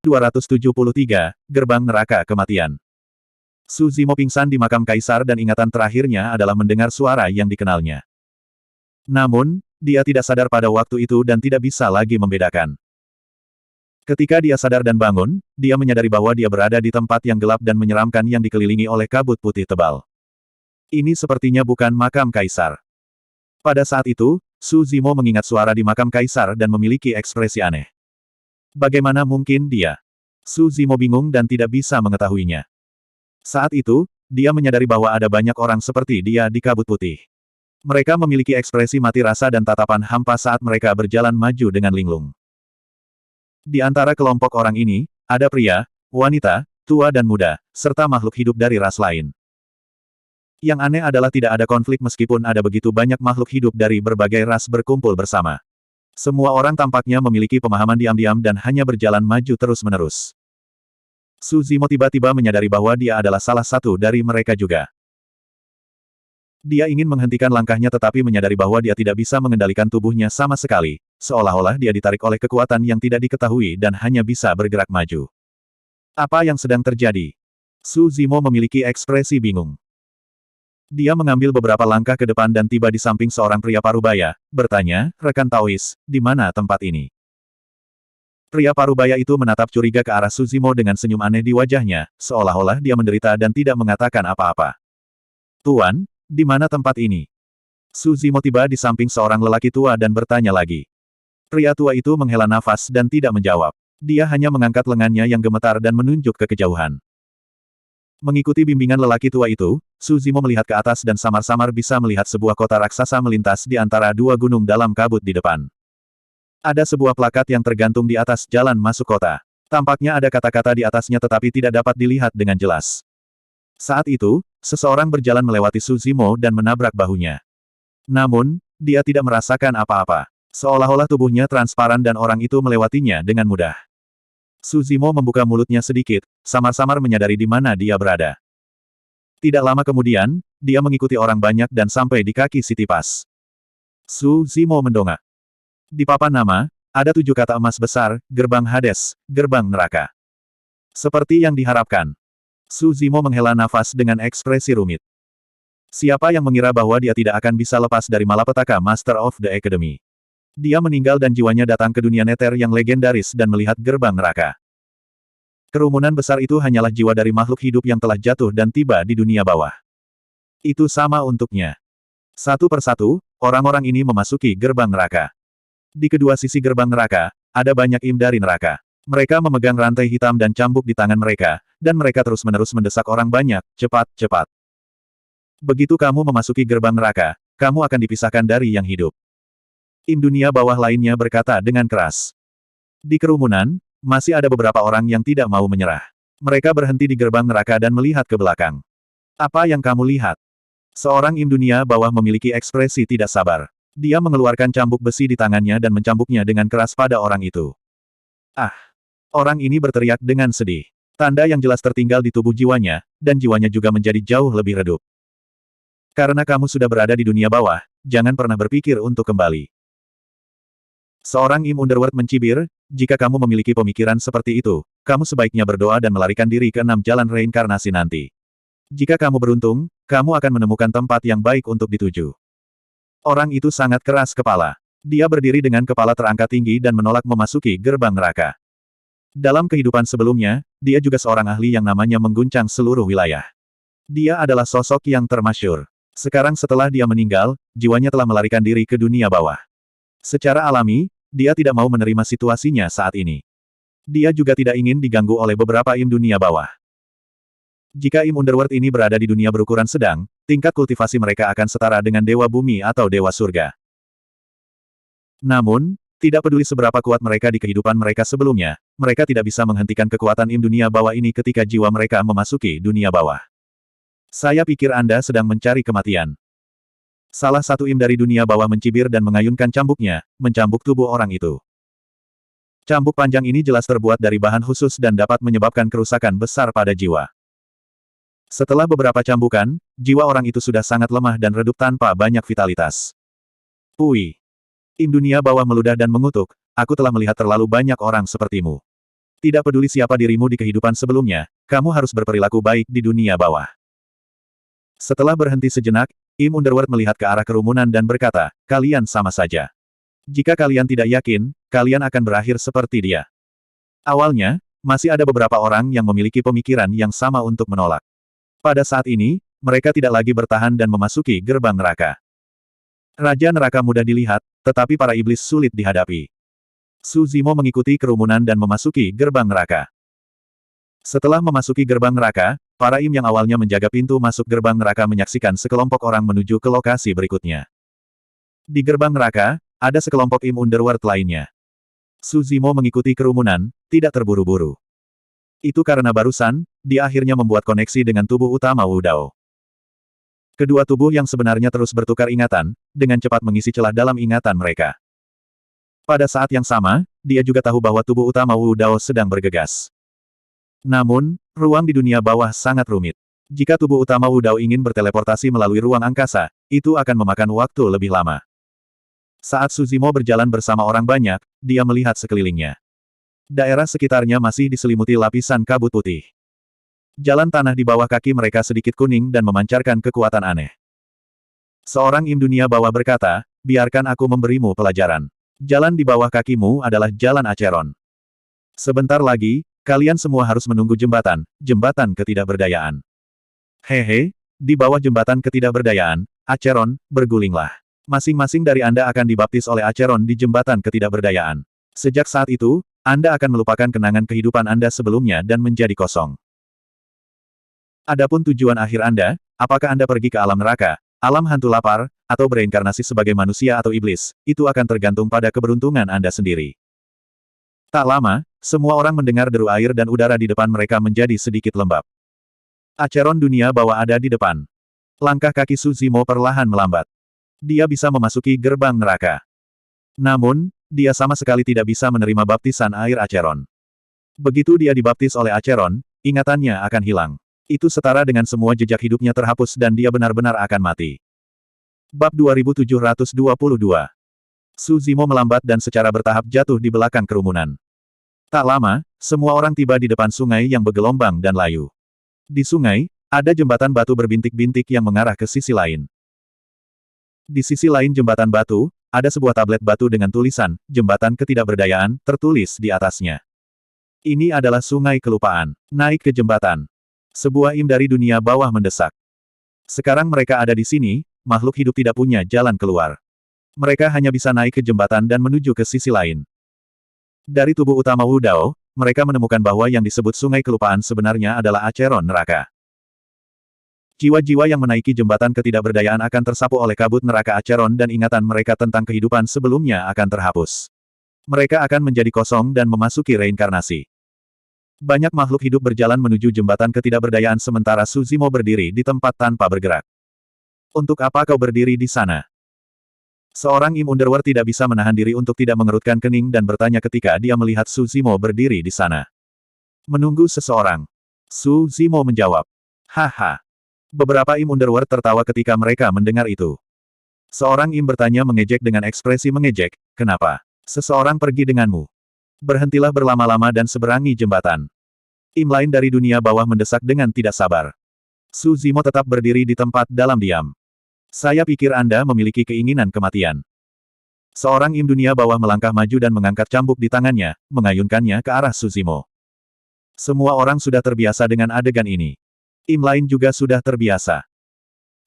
273, Gerbang Neraka Kematian. Su Zimo pingsan di makam kaisar dan ingatan terakhirnya adalah mendengar suara yang dikenalnya. Namun, dia tidak sadar pada waktu itu dan tidak bisa lagi membedakan. Ketika dia sadar dan bangun, dia menyadari bahwa dia berada di tempat yang gelap dan menyeramkan yang dikelilingi oleh kabut putih tebal. Ini sepertinya bukan makam kaisar. Pada saat itu, Su Zimo mengingat suara di makam kaisar dan memiliki ekspresi aneh. Bagaimana mungkin dia? Su Zimo bingung dan tidak bisa mengetahuinya. Saat itu, dia menyadari bahwa ada banyak orang seperti dia di kabut putih. Mereka memiliki ekspresi mati rasa dan tatapan hampa saat mereka berjalan maju dengan linglung. Di antara kelompok orang ini, ada pria, wanita, tua dan muda, serta makhluk hidup dari ras lain. Yang aneh adalah tidak ada konflik meskipun ada begitu banyak makhluk hidup dari berbagai ras berkumpul bersama. Semua orang tampaknya memiliki pemahaman diam-diam dan hanya berjalan maju terus-menerus. Su Zimo tiba-tiba menyadari bahwa dia adalah salah satu dari mereka juga. Dia ingin menghentikan langkahnya tetapi menyadari bahwa dia tidak bisa mengendalikan tubuhnya sama sekali, seolah-olah dia ditarik oleh kekuatan yang tidak diketahui dan hanya bisa bergerak maju. Apa yang sedang terjadi? Su Zimo memiliki ekspresi bingung. Dia mengambil beberapa langkah ke depan dan tiba di samping seorang pria parubaya, bertanya, "Rekan Taois, di mana tempat ini?" Pria parubaya itu menatap curiga ke arah Su Zimo dengan senyum aneh di wajahnya, seolah-olah dia menderita dan tidak mengatakan apa-apa. "Tuan, di mana tempat ini?" Su Zimo tiba di samping seorang lelaki tua dan bertanya lagi. Pria tua itu menghela nafas dan tidak menjawab. Dia hanya mengangkat lengannya yang gemetar dan menunjuk ke kejauhan. Mengikuti bimbingan lelaki tua itu, Su Zimo melihat ke atas dan samar-samar bisa melihat sebuah kota raksasa melintas di antara dua gunung dalam kabut di depan. Ada sebuah plakat yang tergantung di atas jalan masuk kota. Tampaknya ada kata-kata di atasnya tetapi tidak dapat dilihat dengan jelas. Saat itu, seseorang berjalan melewati Su Zimo dan menabrak bahunya. Namun, dia tidak merasakan apa-apa. Seolah-olah tubuhnya transparan dan orang itu melewatinya dengan mudah. Su Zimo membuka mulutnya sedikit, samar-samar menyadari di mana dia berada. Tidak lama kemudian, dia mengikuti orang banyak dan sampai di kaki si tipas. Su Zimo mendongak. Di papan nama, ada 7 kata emas besar, gerbang Hades, gerbang neraka. Seperti yang diharapkan. Su Zimo menghela nafas dengan ekspresi rumit. Siapa yang mengira bahwa dia tidak akan bisa lepas dari malapetaka Master of the Academy? Dia meninggal dan jiwanya datang ke dunia neter yang legendaris dan melihat gerbang neraka. Kerumunan besar itu hanyalah jiwa dari makhluk hidup yang telah jatuh dan tiba di dunia bawah. Itu sama untuknya. Satu persatu, orang-orang ini memasuki gerbang neraka. Di kedua sisi gerbang neraka, ada banyak im dari neraka. Mereka memegang rantai hitam dan cambuk di tangan mereka, dan mereka terus-menerus mendesak orang banyak, cepat, cepat. Begitu kamu memasuki gerbang neraka, kamu akan dipisahkan dari yang hidup. Im dunia bawah lainnya berkata dengan keras. Di kerumunan, masih ada beberapa orang yang tidak mau menyerah. Mereka berhenti di gerbang neraka dan melihat ke belakang. Apa yang kamu lihat? Seorang im dunia bawah memiliki ekspresi tidak sabar. Dia mengeluarkan cambuk besi di tangannya dan mencambuknya dengan keras pada orang itu. Ah! Orang ini berteriak dengan sedih. Tanda yang jelas tertinggal di tubuh jiwanya, dan jiwanya juga menjadi jauh lebih redup. Karena kamu sudah berada di dunia bawah, jangan pernah berpikir untuk kembali. Seorang Im Underworld mencibir, jika kamu memiliki pemikiran seperti itu, kamu sebaiknya berdoa dan melarikan diri ke 6 jalan reinkarnasi nanti. Jika kamu beruntung, kamu akan menemukan tempat yang baik untuk dituju. Orang itu sangat keras kepala. Dia berdiri dengan kepala terangkat tinggi dan menolak memasuki gerbang neraka. Dalam kehidupan sebelumnya, dia juga seorang ahli yang namanya mengguncang seluruh wilayah. Dia adalah sosok yang termasyhur. Sekarang setelah dia meninggal, jiwanya telah melarikan diri ke dunia bawah. Secara alami, dia tidak mau menerima situasinya saat ini. Dia juga tidak ingin diganggu oleh beberapa im dunia bawah. Jika im Underworld ini berada di dunia berukuran sedang, tingkat kultivasi mereka akan setara dengan dewa bumi atau dewa surga. Namun, tidak peduli seberapa kuat mereka di kehidupan mereka sebelumnya, mereka tidak bisa menghentikan kekuatan im dunia bawah ini ketika jiwa mereka memasuki dunia bawah. Saya pikir Anda sedang mencari kematian. Salah satu im dari dunia bawah mencibir dan mengayunkan cambuknya, mencambuk tubuh orang itu. Cambuk panjang ini jelas terbuat dari bahan khusus dan dapat menyebabkan kerusakan besar pada jiwa. Setelah beberapa cambukan, jiwa orang itu sudah sangat lemah dan redup tanpa banyak vitalitas. Im dunia bawah meludah dan mengutuk, aku telah melihat terlalu banyak orang sepertimu. Tidak peduli siapa dirimu di kehidupan sebelumnya, kamu harus berperilaku baik di dunia bawah. Setelah berhenti sejenak, Im Underworld melihat ke arah kerumunan dan berkata, kalian sama saja. Jika kalian tidak yakin, kalian akan berakhir seperti dia. Awalnya, masih ada beberapa orang yang memiliki pemikiran yang sama untuk menolak. Pada saat ini, mereka tidak lagi bertahan dan memasuki gerbang neraka. Raja neraka mudah dilihat, tetapi para iblis sulit dihadapi. Su Zimo mengikuti kerumunan dan memasuki gerbang neraka. Setelah memasuki gerbang neraka, para im yang awalnya menjaga pintu masuk gerbang neraka menyaksikan sekelompok orang menuju ke lokasi berikutnya. Di gerbang neraka, ada sekelompok im underworld lainnya. Su Zimo mengikuti kerumunan, tidak terburu-buru. Itu karena barusan, dia akhirnya membuat koneksi dengan tubuh utama Wu Dao. Kedua tubuh yang sebenarnya terus bertukar ingatan, dengan cepat mengisi celah dalam ingatan mereka. Pada saat yang sama, dia juga tahu bahwa tubuh utama Wu Dao sedang bergegas. Namun, ruang di dunia bawah sangat rumit. Jika tubuh utama Wu Dao ingin berteleportasi melalui ruang angkasa, itu akan memakan waktu lebih lama. Saat Su Zimo berjalan bersama orang banyak, dia melihat sekelilingnya. Daerah sekitarnya masih diselimuti lapisan kabut putih. Jalan tanah di bawah kaki mereka sedikit kuning dan memancarkan kekuatan aneh. Seorang im dunia bawah berkata, biarkan aku memberimu pelajaran. Jalan di bawah kakimu adalah jalan Acheron. Sebentar lagi, kalian semua harus menunggu jembatan ketidakberdayaan. Hehe, di bawah jembatan ketidakberdayaan, Acheron, bergulinglah. Masing-masing dari Anda akan dibaptis oleh Acheron di jembatan ketidakberdayaan. Sejak saat itu, Anda akan melupakan kenangan kehidupan Anda sebelumnya dan menjadi kosong. Adapun tujuan akhir Anda, apakah Anda pergi ke alam neraka, alam hantu lapar, atau bereinkarnasi sebagai manusia atau iblis, itu akan tergantung pada keberuntungan Anda sendiri. Tak lama, semua orang mendengar deru air dan udara di depan mereka menjadi sedikit lembab. Acheron dunia bawah ada di depan. Langkah kaki Su Zimo perlahan melambat. Dia bisa memasuki gerbang neraka. Namun, dia sama sekali tidak bisa menerima baptisan air Acheron. Begitu dia dibaptis oleh Acheron, ingatannya akan hilang. Itu setara dengan semua jejak hidupnya terhapus dan dia benar-benar akan mati. Bab 2722. Su Zimo melambat dan secara bertahap jatuh di belakang kerumunan. Tak lama, semua orang tiba di depan sungai yang bergelombang dan layu. Di sungai, ada jembatan batu berbintik-bintik yang mengarah ke sisi lain. Di sisi lain jembatan batu, ada sebuah tablet batu dengan tulisan, Jembatan Ketidakberdayaan, tertulis di atasnya. Ini adalah sungai kelupaan. Naik ke jembatan. Sebuah im dari dunia bawah mendesak. Sekarang mereka ada di sini, makhluk hidup tidak punya jalan keluar. Mereka hanya bisa naik ke jembatan dan menuju ke sisi lain. Dari tubuh utama Wu Dao, mereka menemukan bahwa yang disebut sungai kelupaan sebenarnya adalah Acheron neraka. Jiwa-jiwa yang menaiki jembatan ketidakberdayaan akan tersapu oleh kabut neraka Acheron dan ingatan mereka tentang kehidupan sebelumnya akan terhapus. Mereka akan menjadi kosong dan memasuki reinkarnasi. Banyak makhluk hidup berjalan menuju jembatan ketidakberdayaan sementara Su Zimo berdiri di tempat tanpa bergerak. Untuk apa kau berdiri di sana? Seorang im underworld tidak bisa menahan diri untuk tidak mengerutkan kening dan bertanya ketika dia melihat Su Zimo berdiri di sana. Menunggu seseorang. Su Zimo menjawab. Haha. Beberapa im underworld tertawa ketika mereka mendengar itu. Seorang im bertanya mengejek dengan ekspresi mengejek, kenapa? Seseorang pergi denganmu. Berhentilah berlama-lama dan seberangi jembatan. Im lain dari dunia bawah mendesak dengan tidak sabar. Su Zimo tetap berdiri di tempat dalam diam. Saya pikir Anda memiliki keinginan kematian. Seorang im dunia bawah melangkah maju dan mengangkat cambuk di tangannya, mengayunkannya ke arah Su Zimo. Semua orang sudah terbiasa dengan adegan ini. Im lain juga sudah terbiasa.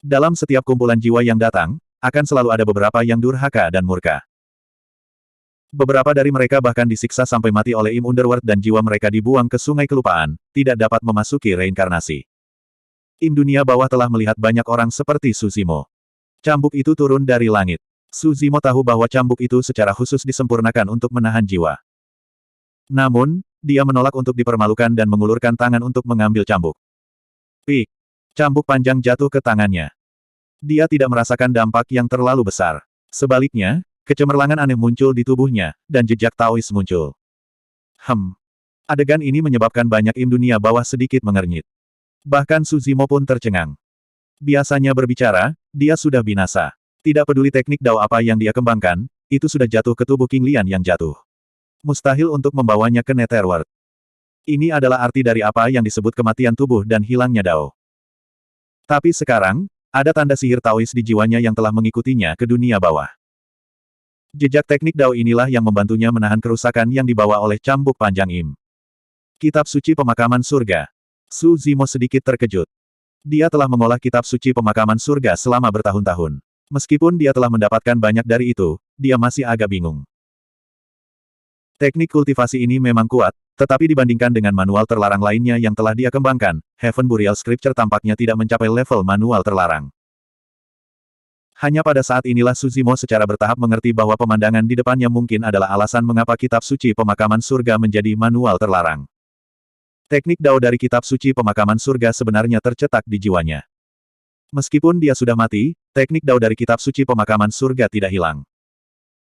Dalam setiap kumpulan jiwa yang datang, akan selalu ada beberapa yang durhaka dan murka. Beberapa dari mereka bahkan disiksa sampai mati oleh im underworld dan jiwa mereka dibuang ke sungai kelupaan, tidak dapat memasuki reinkarnasi. Im dunia bawah telah melihat banyak orang seperti Su Zimo. Cambuk itu turun dari langit. Su Zimo tahu bahwa cambuk itu secara khusus disempurnakan untuk menahan jiwa. Namun, dia menolak untuk dipermalukan dan mengulurkan tangan untuk mengambil cambuk. Pik. Cambuk panjang jatuh ke tangannya. Dia tidak merasakan dampak yang terlalu besar. Sebaliknya, kecemerlangan aneh muncul di tubuhnya, dan jejak Taois muncul. Adegan ini menyebabkan banyak im dunia bawah sedikit mengernyit. Bahkan Su Zimo pun tercengang. Biasanya berbicara, dia sudah binasa. Tidak peduli teknik Dao apa yang dia kembangkan, itu sudah jatuh ke tubuh King Lian yang jatuh. Mustahil untuk membawanya ke Netherworld. Ini adalah arti dari apa yang disebut kematian tubuh dan hilangnya Dao. Tapi sekarang, ada tanda sihir Taois di jiwanya yang telah mengikutinya ke dunia bawah. Jejak teknik Dao inilah yang membantunya menahan kerusakan yang dibawa oleh cambuk panjang Im. Kitab Suci Pemakaman Surga. Su Zimo sedikit terkejut. Dia telah mengolah kitab suci pemakaman surga selama bertahun-tahun. Meskipun dia telah mendapatkan banyak dari itu, dia masih agak bingung. Teknik kultivasi ini memang kuat, tetapi dibandingkan dengan manual terlarang lainnya yang telah dia kembangkan, Heaven Burial Scripture tampaknya tidak mencapai level manual terlarang. Hanya pada saat inilah Suzimo secara bertahap mengerti bahwa pemandangan di depannya mungkin adalah alasan mengapa kitab suci pemakaman surga menjadi manual terlarang. Teknik Dao dari kitab suci pemakaman surga sebenarnya tercetak di jiwanya. Meskipun dia sudah mati, teknik Dao dari kitab suci pemakaman surga tidak hilang.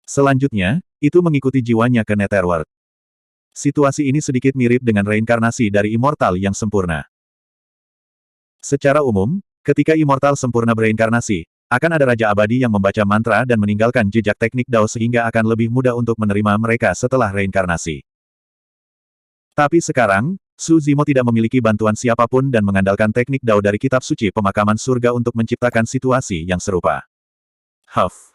Selanjutnya, itu mengikuti jiwanya ke Netherworld. Situasi ini sedikit mirip dengan reinkarnasi dari immortal yang sempurna. Secara umum, ketika immortal sempurna bereinkarnasi, akan ada Raja Abadi yang membaca mantra dan meninggalkan jejak teknik Dao sehingga akan lebih mudah untuk menerima mereka setelah reinkarnasi. Tapi sekarang, Su Zimo tidak memiliki bantuan siapapun dan mengandalkan teknik Dao dari kitab suci pemakaman surga untuk menciptakan situasi yang serupa. Huff.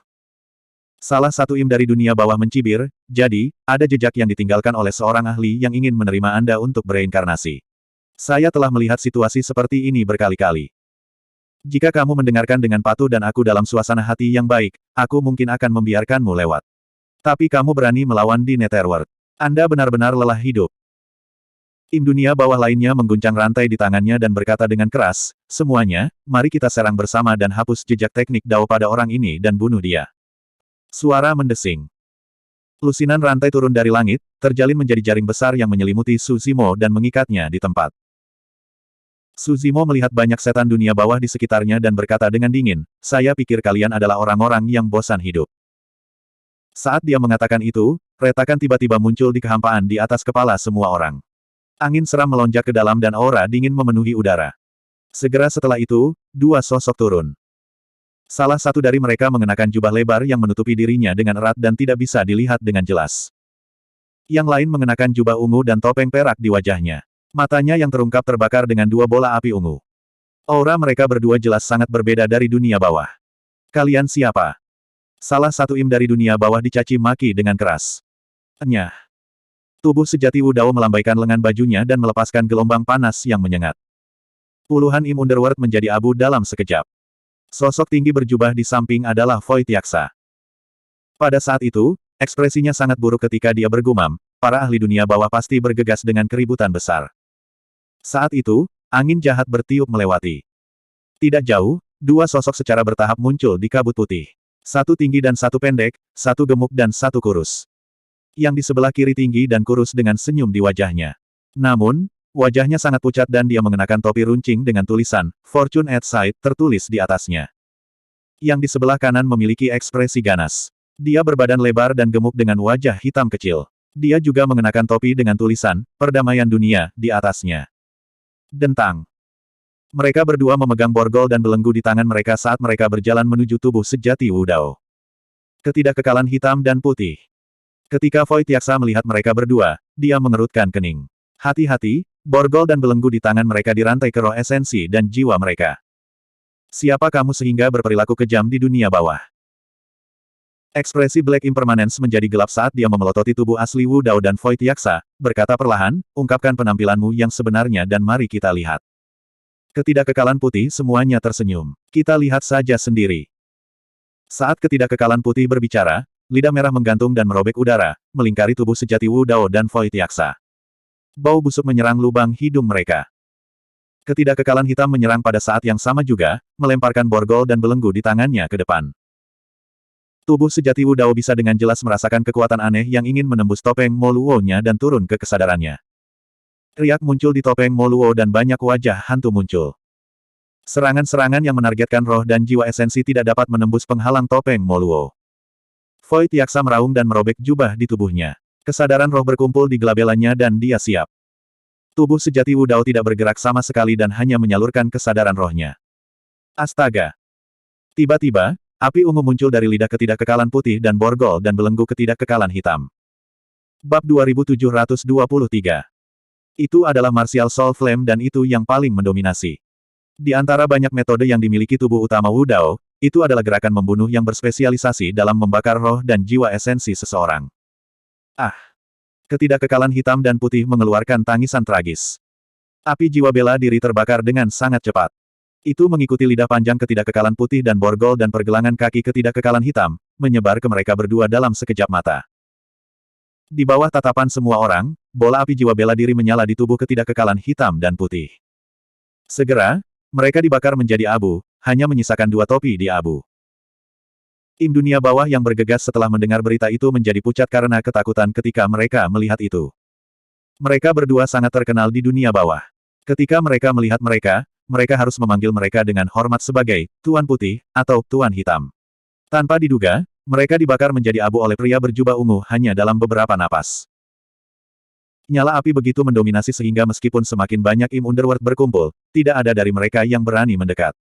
Salah satu Im dari dunia bawah mencibir, jadi, ada jejak yang ditinggalkan oleh seorang ahli yang ingin menerima Anda untuk bereinkarnasi. Saya telah melihat situasi seperti ini berkali-kali. Jika kamu mendengarkan dengan patuh dan aku dalam suasana hati yang baik, aku mungkin akan membiarkanmu lewat. Tapi kamu berani melawan di Netherworld. Anda benar-benar lelah hidup. Im dunia bawah lainnya mengguncang rantai di tangannya dan berkata dengan keras, semuanya, mari kita serang bersama dan hapus jejak teknik Dao pada orang ini dan bunuh dia. Suara mendesing. Lusinan rantai turun dari langit, terjalin menjadi jaring besar yang menyelimuti Su Zimo dan mengikatnya di tempat. Su Zimo melihat banyak setan dunia bawah di sekitarnya dan berkata dengan dingin, saya pikir kalian adalah orang-orang yang bosan hidup. Saat dia mengatakan itu, retakan tiba-tiba muncul di kehampaan di atas kepala semua orang. Angin seram melonjak ke dalam dan aura dingin memenuhi udara. Segera setelah itu, dua sosok turun. Salah satu dari mereka mengenakan jubah lebar yang menutupi dirinya dengan erat dan tidak bisa dilihat dengan jelas. Yang lain mengenakan jubah ungu dan topeng perak di wajahnya. Matanya yang terungkap terbakar dengan dua bola api ungu. Aura mereka berdua jelas sangat berbeda dari dunia bawah. Kalian siapa? Salah satu Im dari dunia bawah dicaci maki dengan keras. Enyah. Tubuh sejati Wu Dao melambaikan lengan bajunya dan melepaskan gelombang panas yang menyengat. Puluhan Im Underworld menjadi abu dalam sekejap. Sosok tinggi berjubah di samping adalah Void Yaksa. Pada saat itu, ekspresinya sangat buruk ketika dia bergumam, para ahli dunia bawah pasti bergegas dengan keributan besar. Saat itu, angin jahat bertiup melewati. Tidak jauh, dua sosok secara bertahap muncul di kabut putih. Satu tinggi dan satu pendek, satu gemuk dan satu kurus. Yang di sebelah kiri tinggi dan kurus dengan senyum di wajahnya. Namun, wajahnya sangat pucat dan dia mengenakan topi runcing dengan tulisan, Fortune at Sight, tertulis di atasnya. Yang di sebelah kanan memiliki ekspresi ganas. Dia berbadan lebar dan gemuk dengan wajah hitam kecil. Dia juga mengenakan topi dengan tulisan, Perdamaian Dunia, di atasnya. Dentang. Mereka berdua memegang borgol dan belenggu di tangan mereka saat mereka berjalan menuju tubuh sejati Wu Dao. Ketidakkekalan hitam dan putih. Ketika Void Yaksa melihat mereka berdua, dia mengerutkan kening. Hati-hati, borgol dan belenggu di tangan mereka dirantai ke roh esensi dan jiwa mereka. Siapa kamu sehingga berperilaku kejam di dunia bawah? Ekspresi Black Impermanence menjadi gelap saat dia memelototi tubuh asli Wu Dao dan Void Yaksa, berkata perlahan, ungkapkan penampilanmu yang sebenarnya dan mari kita lihat. Ketidakkekalan putih semuanya tersenyum. Kita lihat saja sendiri. Saat ketidakkekalan putih berbicara, lidah merah menggantung dan merobek udara, melingkari tubuh sejati Wu Dao dan Void Yaksa. Bau busuk menyerang lubang hidung mereka. Ketidakkekalan hitam menyerang pada saat yang sama juga, melemparkan borgol dan belenggu di tangannya ke depan. Tubuh sejati Wu Dao bisa dengan jelas merasakan kekuatan aneh yang ingin menembus topeng Mo Luo-nya dan turun ke kesadarannya. Riak muncul di topeng Mo Luo dan banyak wajah hantu muncul. Serangan-serangan yang menargetkan roh dan jiwa esensi tidak dapat menembus penghalang topeng Mo Luo. Void Yaksa meraung dan merobek jubah di tubuhnya. Kesadaran roh berkumpul di gelabelannya dan dia siap. Tubuh sejati Wu Dao tidak bergerak sama sekali dan hanya menyalurkan kesadaran rohnya. Astaga! Tiba-tiba, api ungu muncul dari lidah ketidakkekalan putih dan borgol dan belenggu ketidakkekalan hitam. Bab 2723 Itu adalah Martial Soul Flame dan itu yang paling mendominasi. Di antara banyak metode yang dimiliki tubuh utama Wu Dao, itu adalah gerakan membunuh yang berspesialisasi dalam membakar roh dan jiwa esensi seseorang. Ah! Ketidakkekalan hitam dan putih mengeluarkan tangisan tragis. Api jiwa bela diri terbakar dengan sangat cepat. Itu mengikuti lidah panjang ketidakkekalan putih dan borgol dan pergelangan kaki ketidakkekalan hitam, menyebar ke mereka berdua dalam sekejap mata. Di bawah tatapan semua orang, bola api jiwa bela diri menyala di tubuh ketidakkekalan hitam dan putih. Segera, mereka dibakar menjadi abu, hanya menyisakan dua topi di abu. Im dunia bawah yang bergegas setelah mendengar berita itu menjadi pucat karena ketakutan ketika mereka melihat itu. Mereka berdua sangat terkenal di dunia bawah. Ketika mereka melihat mereka, mereka harus memanggil mereka dengan hormat sebagai Tuan Putih atau Tuan Hitam. Tanpa diduga, mereka dibakar menjadi abu oleh pria berjubah ungu hanya dalam beberapa napas. Nyala api begitu mendominasi sehingga meskipun semakin banyak Im Underworld berkumpul, tidak ada dari mereka yang berani mendekat.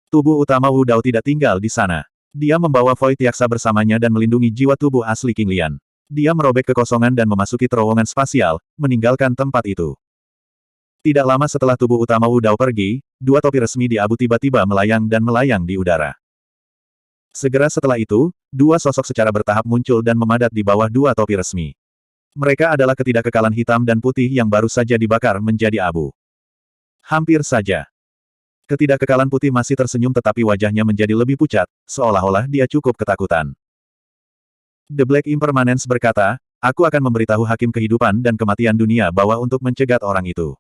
Tubuh utama Wu Dao tidak tinggal di sana. Dia membawa Void Yaksa bersamanya dan melindungi jiwa tubuh asli King Lian. Dia merobek kekosongan dan memasuki terowongan spasial, meninggalkan tempat itu. Tidak lama setelah tubuh utama Wu Dao pergi, dua topi resmi di abu tiba-tiba melayang dan melayang di udara. Segera setelah itu, dua sosok secara bertahap muncul dan memadat di bawah dua topi resmi. Mereka adalah ketidakkekalan hitam dan putih yang baru saja dibakar menjadi abu. Hampir saja. Ketidakkekalan putih masih tersenyum tetapi wajahnya menjadi lebih pucat, seolah-olah dia cukup ketakutan. The Black Impermanence berkata, aku akan memberitahu hakim kehidupan dan kematian dunia bawah untuk mencegat orang itu.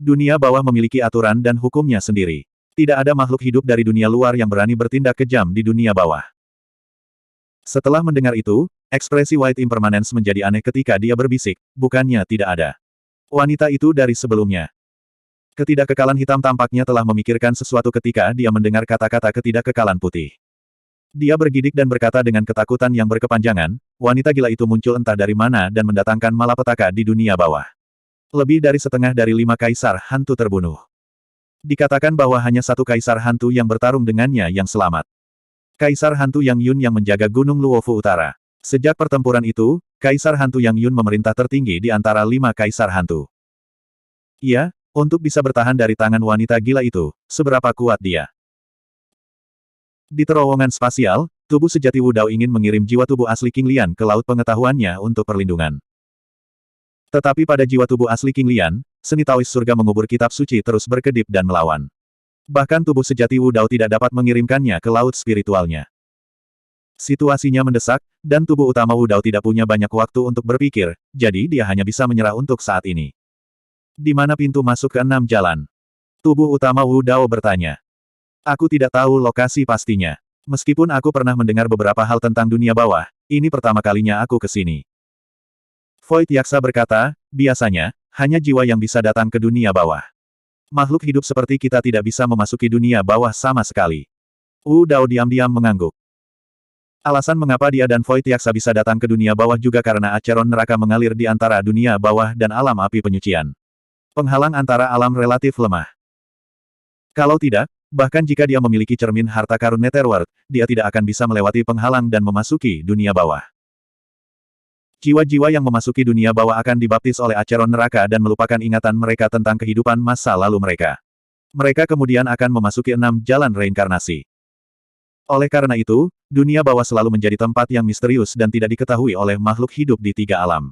Dunia bawah memiliki aturan dan hukumnya sendiri. Tidak ada makhluk hidup dari dunia luar yang berani bertindak kejam di dunia bawah. Setelah mendengar itu, ekspresi White Impermanence menjadi aneh ketika dia berbisik, bukannya tidak ada. Wanita itu dari sebelumnya. Ketidakkekalan hitam tampaknya telah memikirkan sesuatu ketika dia mendengar kata-kata ketidakkekalan putih. Dia bergidik dan berkata dengan ketakutan yang berkepanjangan, wanita gila itu muncul entah dari mana dan mendatangkan malapetaka di dunia bawah. Lebih dari setengah dari 5 kaisar hantu terbunuh. Dikatakan bahwa hanya satu kaisar hantu yang bertarung dengannya yang selamat. Kaisar hantu Yang Yun yang menjaga Gunung Luofu Utara. Sejak pertempuran itu, Kaisar hantu Yang Yun memerintah tertinggi di antara 5 kaisar hantu. Iya, untuk bisa bertahan dari tangan wanita gila itu, seberapa kuat dia. Di terowongan spasial, tubuh sejati Wu Dao ingin mengirim jiwa tubuh asli King Lian ke laut pengetahuannya untuk perlindungan. Tetapi pada jiwa tubuh asli King Lian, seni Taois surga mengubur kitab suci terus berkedip dan melawan. Bahkan tubuh sejati Wu Dao tidak dapat mengirimkannya ke laut spiritualnya. Situasinya mendesak, dan tubuh utama Wu Dao tidak punya banyak waktu untuk berpikir, jadi dia hanya bisa menyerah untuk saat ini. Di mana pintu masuk ke 6 jalan? Tubuh utama Wu Dao bertanya. Aku tidak tahu lokasi pastinya. Meskipun aku pernah mendengar beberapa hal tentang dunia bawah, ini pertama kalinya aku ke sini. Void Yaksa berkata, biasanya, hanya jiwa yang bisa datang ke dunia bawah. Makhluk hidup seperti kita tidak bisa memasuki dunia bawah sama sekali. Wu Dao diam-diam mengangguk. Alasan mengapa dia dan Void Yaksa bisa datang ke dunia bawah juga karena acheron neraka mengalir di antara dunia bawah dan alam api penyucian. Penghalang antara alam relatif lemah. Kalau tidak, bahkan jika dia memiliki cermin harta karun Netherworld, dia tidak akan bisa melewati penghalang dan memasuki dunia bawah. Jiwa-jiwa yang memasuki dunia bawah akan dibaptis oleh acheron neraka dan melupakan ingatan mereka tentang kehidupan masa lalu mereka. Mereka kemudian akan memasuki 6 jalan reinkarnasi. Oleh karena itu, dunia bawah selalu menjadi tempat yang misterius dan tidak diketahui oleh makhluk hidup di 3 alam.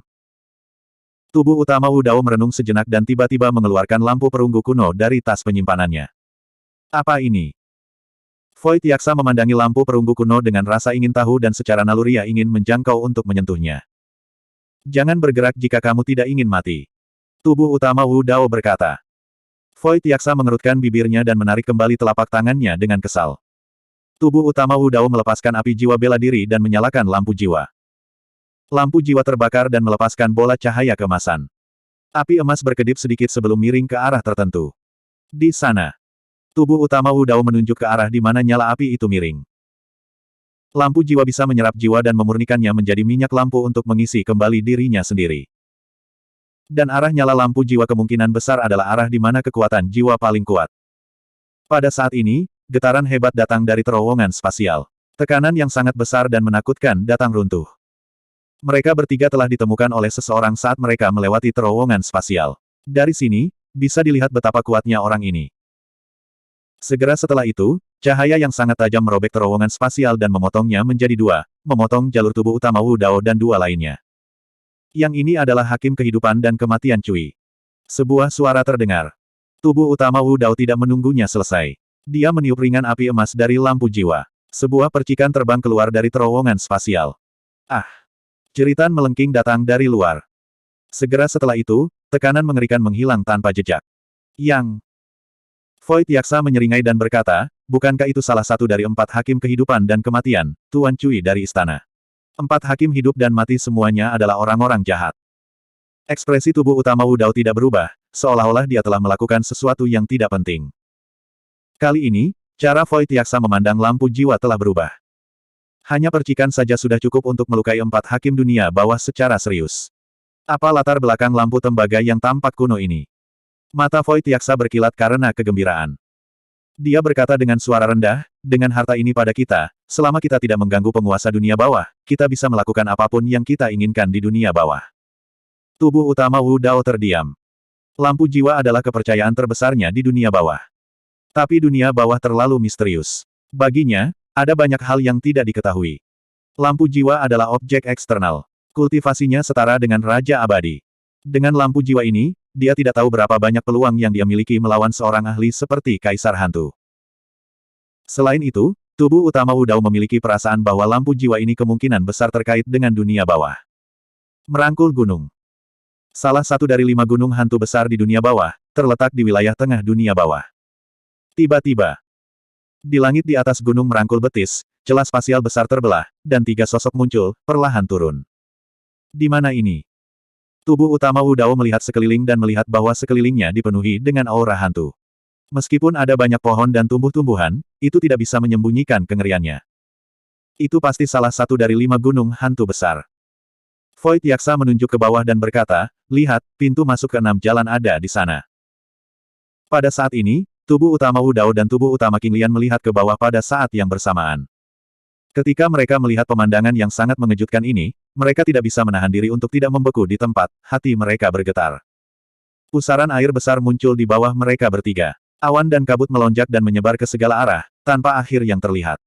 Tubuh utama Wu Dao merenung sejenak dan tiba-tiba mengeluarkan lampu perunggu kuno dari tas penyimpanannya. Apa ini? Void Yaksa memandangi lampu perunggu kuno dengan rasa ingin tahu dan secara naluriah ingin menjangkau untuk menyentuhnya. Jangan bergerak jika kamu tidak ingin mati. Tubuh utama Wu Dao berkata. Void Yaksa mengerutkan bibirnya dan menarik kembali telapak tangannya dengan kesal. Tubuh utama Wu Dao melepaskan api jiwa bela diri dan menyalakan lampu jiwa. Lampu jiwa terbakar dan melepaskan bola cahaya keemasan. Api emas berkedip sedikit sebelum miring ke arah tertentu. Di sana. Tubuh utama Wu Dao menunjuk ke arah di mana nyala api itu miring. Lampu jiwa bisa menyerap jiwa dan memurnikannya menjadi minyak lampu untuk mengisi kembali dirinya sendiri. Dan arah nyala lampu jiwa kemungkinan besar adalah arah di mana kekuatan jiwa paling kuat. Pada saat ini, getaran hebat datang dari terowongan spasial. Tekanan yang sangat besar dan menakutkan datang runtuh. Mereka bertiga telah ditemukan oleh seseorang saat mereka melewati terowongan spasial. Dari sini, bisa dilihat betapa kuatnya orang ini. Segera setelah itu, cahaya yang sangat tajam merobek terowongan spasial dan memotongnya menjadi dua, memotong jalur tubuh utama Wu Dao dan dua lainnya. Yang ini adalah hakim kehidupan dan kematian Cui. Sebuah suara terdengar. Tubuh utama Wu Dao tidak menunggunya selesai. Dia meniup ringan api emas dari lampu jiwa. Sebuah percikan terbang keluar dari terowongan spasial. Ah! Jeritan melengking datang dari luar. Segera setelah itu, tekanan mengerikan menghilang tanpa jejak. Yang Void Yaksa menyeringai dan berkata, bukankah itu salah satu dari 4 hakim kehidupan dan kematian, Tuan Cui dari istana? 4 hakim hidup dan mati semuanya adalah orang-orang jahat. Ekspresi tubuh utama Wu Dao tidak berubah, seolah-olah dia telah melakukan sesuatu yang tidak penting. Kali ini, cara Void Yaksa memandang lampu jiwa telah berubah. Hanya percikan saja sudah cukup untuk melukai 4 hakim dunia bawah secara serius. Apa latar belakang lampu tembaga yang tampak kuno ini? Mata Void Yaksa berkilat karena kegembiraan. Dia berkata dengan suara rendah, dengan harta ini pada kita, selama kita tidak mengganggu penguasa dunia bawah, kita bisa melakukan apapun yang kita inginkan di dunia bawah. Tubuh utama Wu Dao terdiam. Lampu jiwa adalah kepercayaan terbesarnya di dunia bawah. Tapi dunia bawah terlalu misterius. Baginya, ada banyak hal yang tidak diketahui. Lampu jiwa adalah objek eksternal. Kultivasinya setara dengan Raja Abadi. Dengan lampu jiwa ini, dia tidak tahu berapa banyak peluang yang dia miliki melawan seorang ahli seperti Kaisar Hantu. Selain itu, tubuh utama Wu Dao memiliki perasaan bahwa lampu jiwa ini kemungkinan besar terkait dengan dunia bawah. Merangkul gunung. Salah satu dari 5 gunung hantu besar di dunia bawah, terletak di wilayah tengah dunia bawah. Tiba-tiba, di langit di atas gunung merangkul betis, celah spasial besar terbelah, dan 3 sosok muncul, perlahan turun. Di mana ini? Tubuh utama Wu Dao melihat sekeliling dan melihat bahwa sekelilingnya dipenuhi dengan aura hantu. Meskipun ada banyak pohon dan tumbuh-tumbuhan, itu tidak bisa menyembunyikan kengeriannya. Itu pasti salah satu dari 5 gunung hantu besar. Void Yaksa menunjuk ke bawah dan berkata, lihat, pintu masuk ke 6 jalan ada di sana. Pada saat ini, tubuh utama Wu Dao dan tubuh utama King Lian melihat ke bawah pada saat yang bersamaan. Ketika mereka melihat pemandangan yang sangat mengejutkan ini, mereka tidak bisa menahan diri untuk tidak membeku di tempat, hati mereka bergetar. Pusaran air besar muncul di bawah mereka bertiga. Awan dan kabut melonjak dan menyebar ke segala arah, tanpa akhir yang terlihat.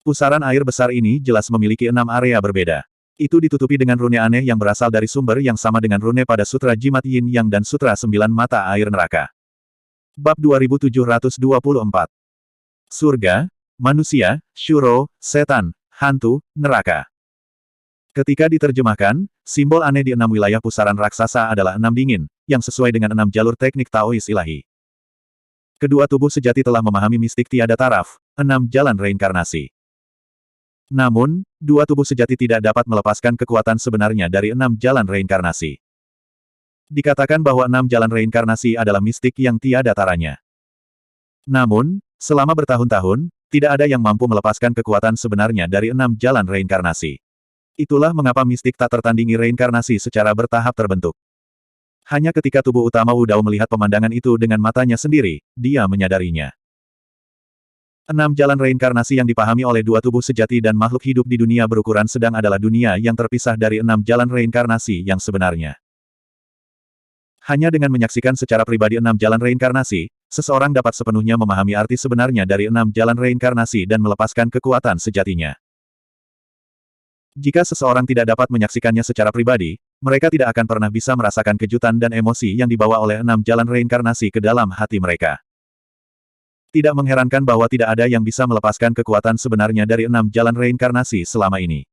Pusaran air besar ini jelas memiliki 6 area berbeda. Itu ditutupi dengan rune aneh yang berasal dari sumber yang sama dengan rune pada Sutra Jimat Yin Yang dan Sutra 9 Mata Air Neraka. Bab 2724. Surga, manusia, Shuro, setan, hantu, neraka. Ketika diterjemahkan, simbol aneh di 6 wilayah pusaran raksasa adalah 6 dingin, yang sesuai dengan 6 jalur teknik Taois ilahi. Kedua tubuh sejati telah memahami mistik tiada taraf, 6 jalan reinkarnasi. Namun, dua tubuh sejati tidak dapat melepaskan kekuatan sebenarnya dari 6 jalan reinkarnasi. Dikatakan bahwa 6 jalan reinkarnasi adalah mistik yang tiada taranya. Namun, selama bertahun-tahun, tidak ada yang mampu melepaskan kekuatan sebenarnya dari 6 jalan reinkarnasi. Itulah mengapa mistik tak tertandingi reinkarnasi secara bertahap terbentuk. Hanya ketika tubuh utama Wu Dao melihat pemandangan itu dengan matanya sendiri, dia menyadarinya. 6 jalan reinkarnasi yang dipahami oleh dua tubuh sejati dan makhluk hidup di dunia berukuran sedang adalah dunia yang terpisah dari 6 jalan reinkarnasi yang sebenarnya. Hanya dengan menyaksikan secara pribadi 6 jalan reinkarnasi, seseorang dapat sepenuhnya memahami arti sebenarnya dari 6 jalan reinkarnasi dan melepaskan kekuatan sejatinya. Jika seseorang tidak dapat menyaksikannya secara pribadi, mereka tidak akan pernah bisa merasakan kejutan dan emosi yang dibawa oleh 6 jalan reinkarnasi ke dalam hati mereka. Tidak mengherankan bahwa tidak ada yang bisa melepaskan kekuatan sebenarnya dari 6 jalan reinkarnasi selama ini.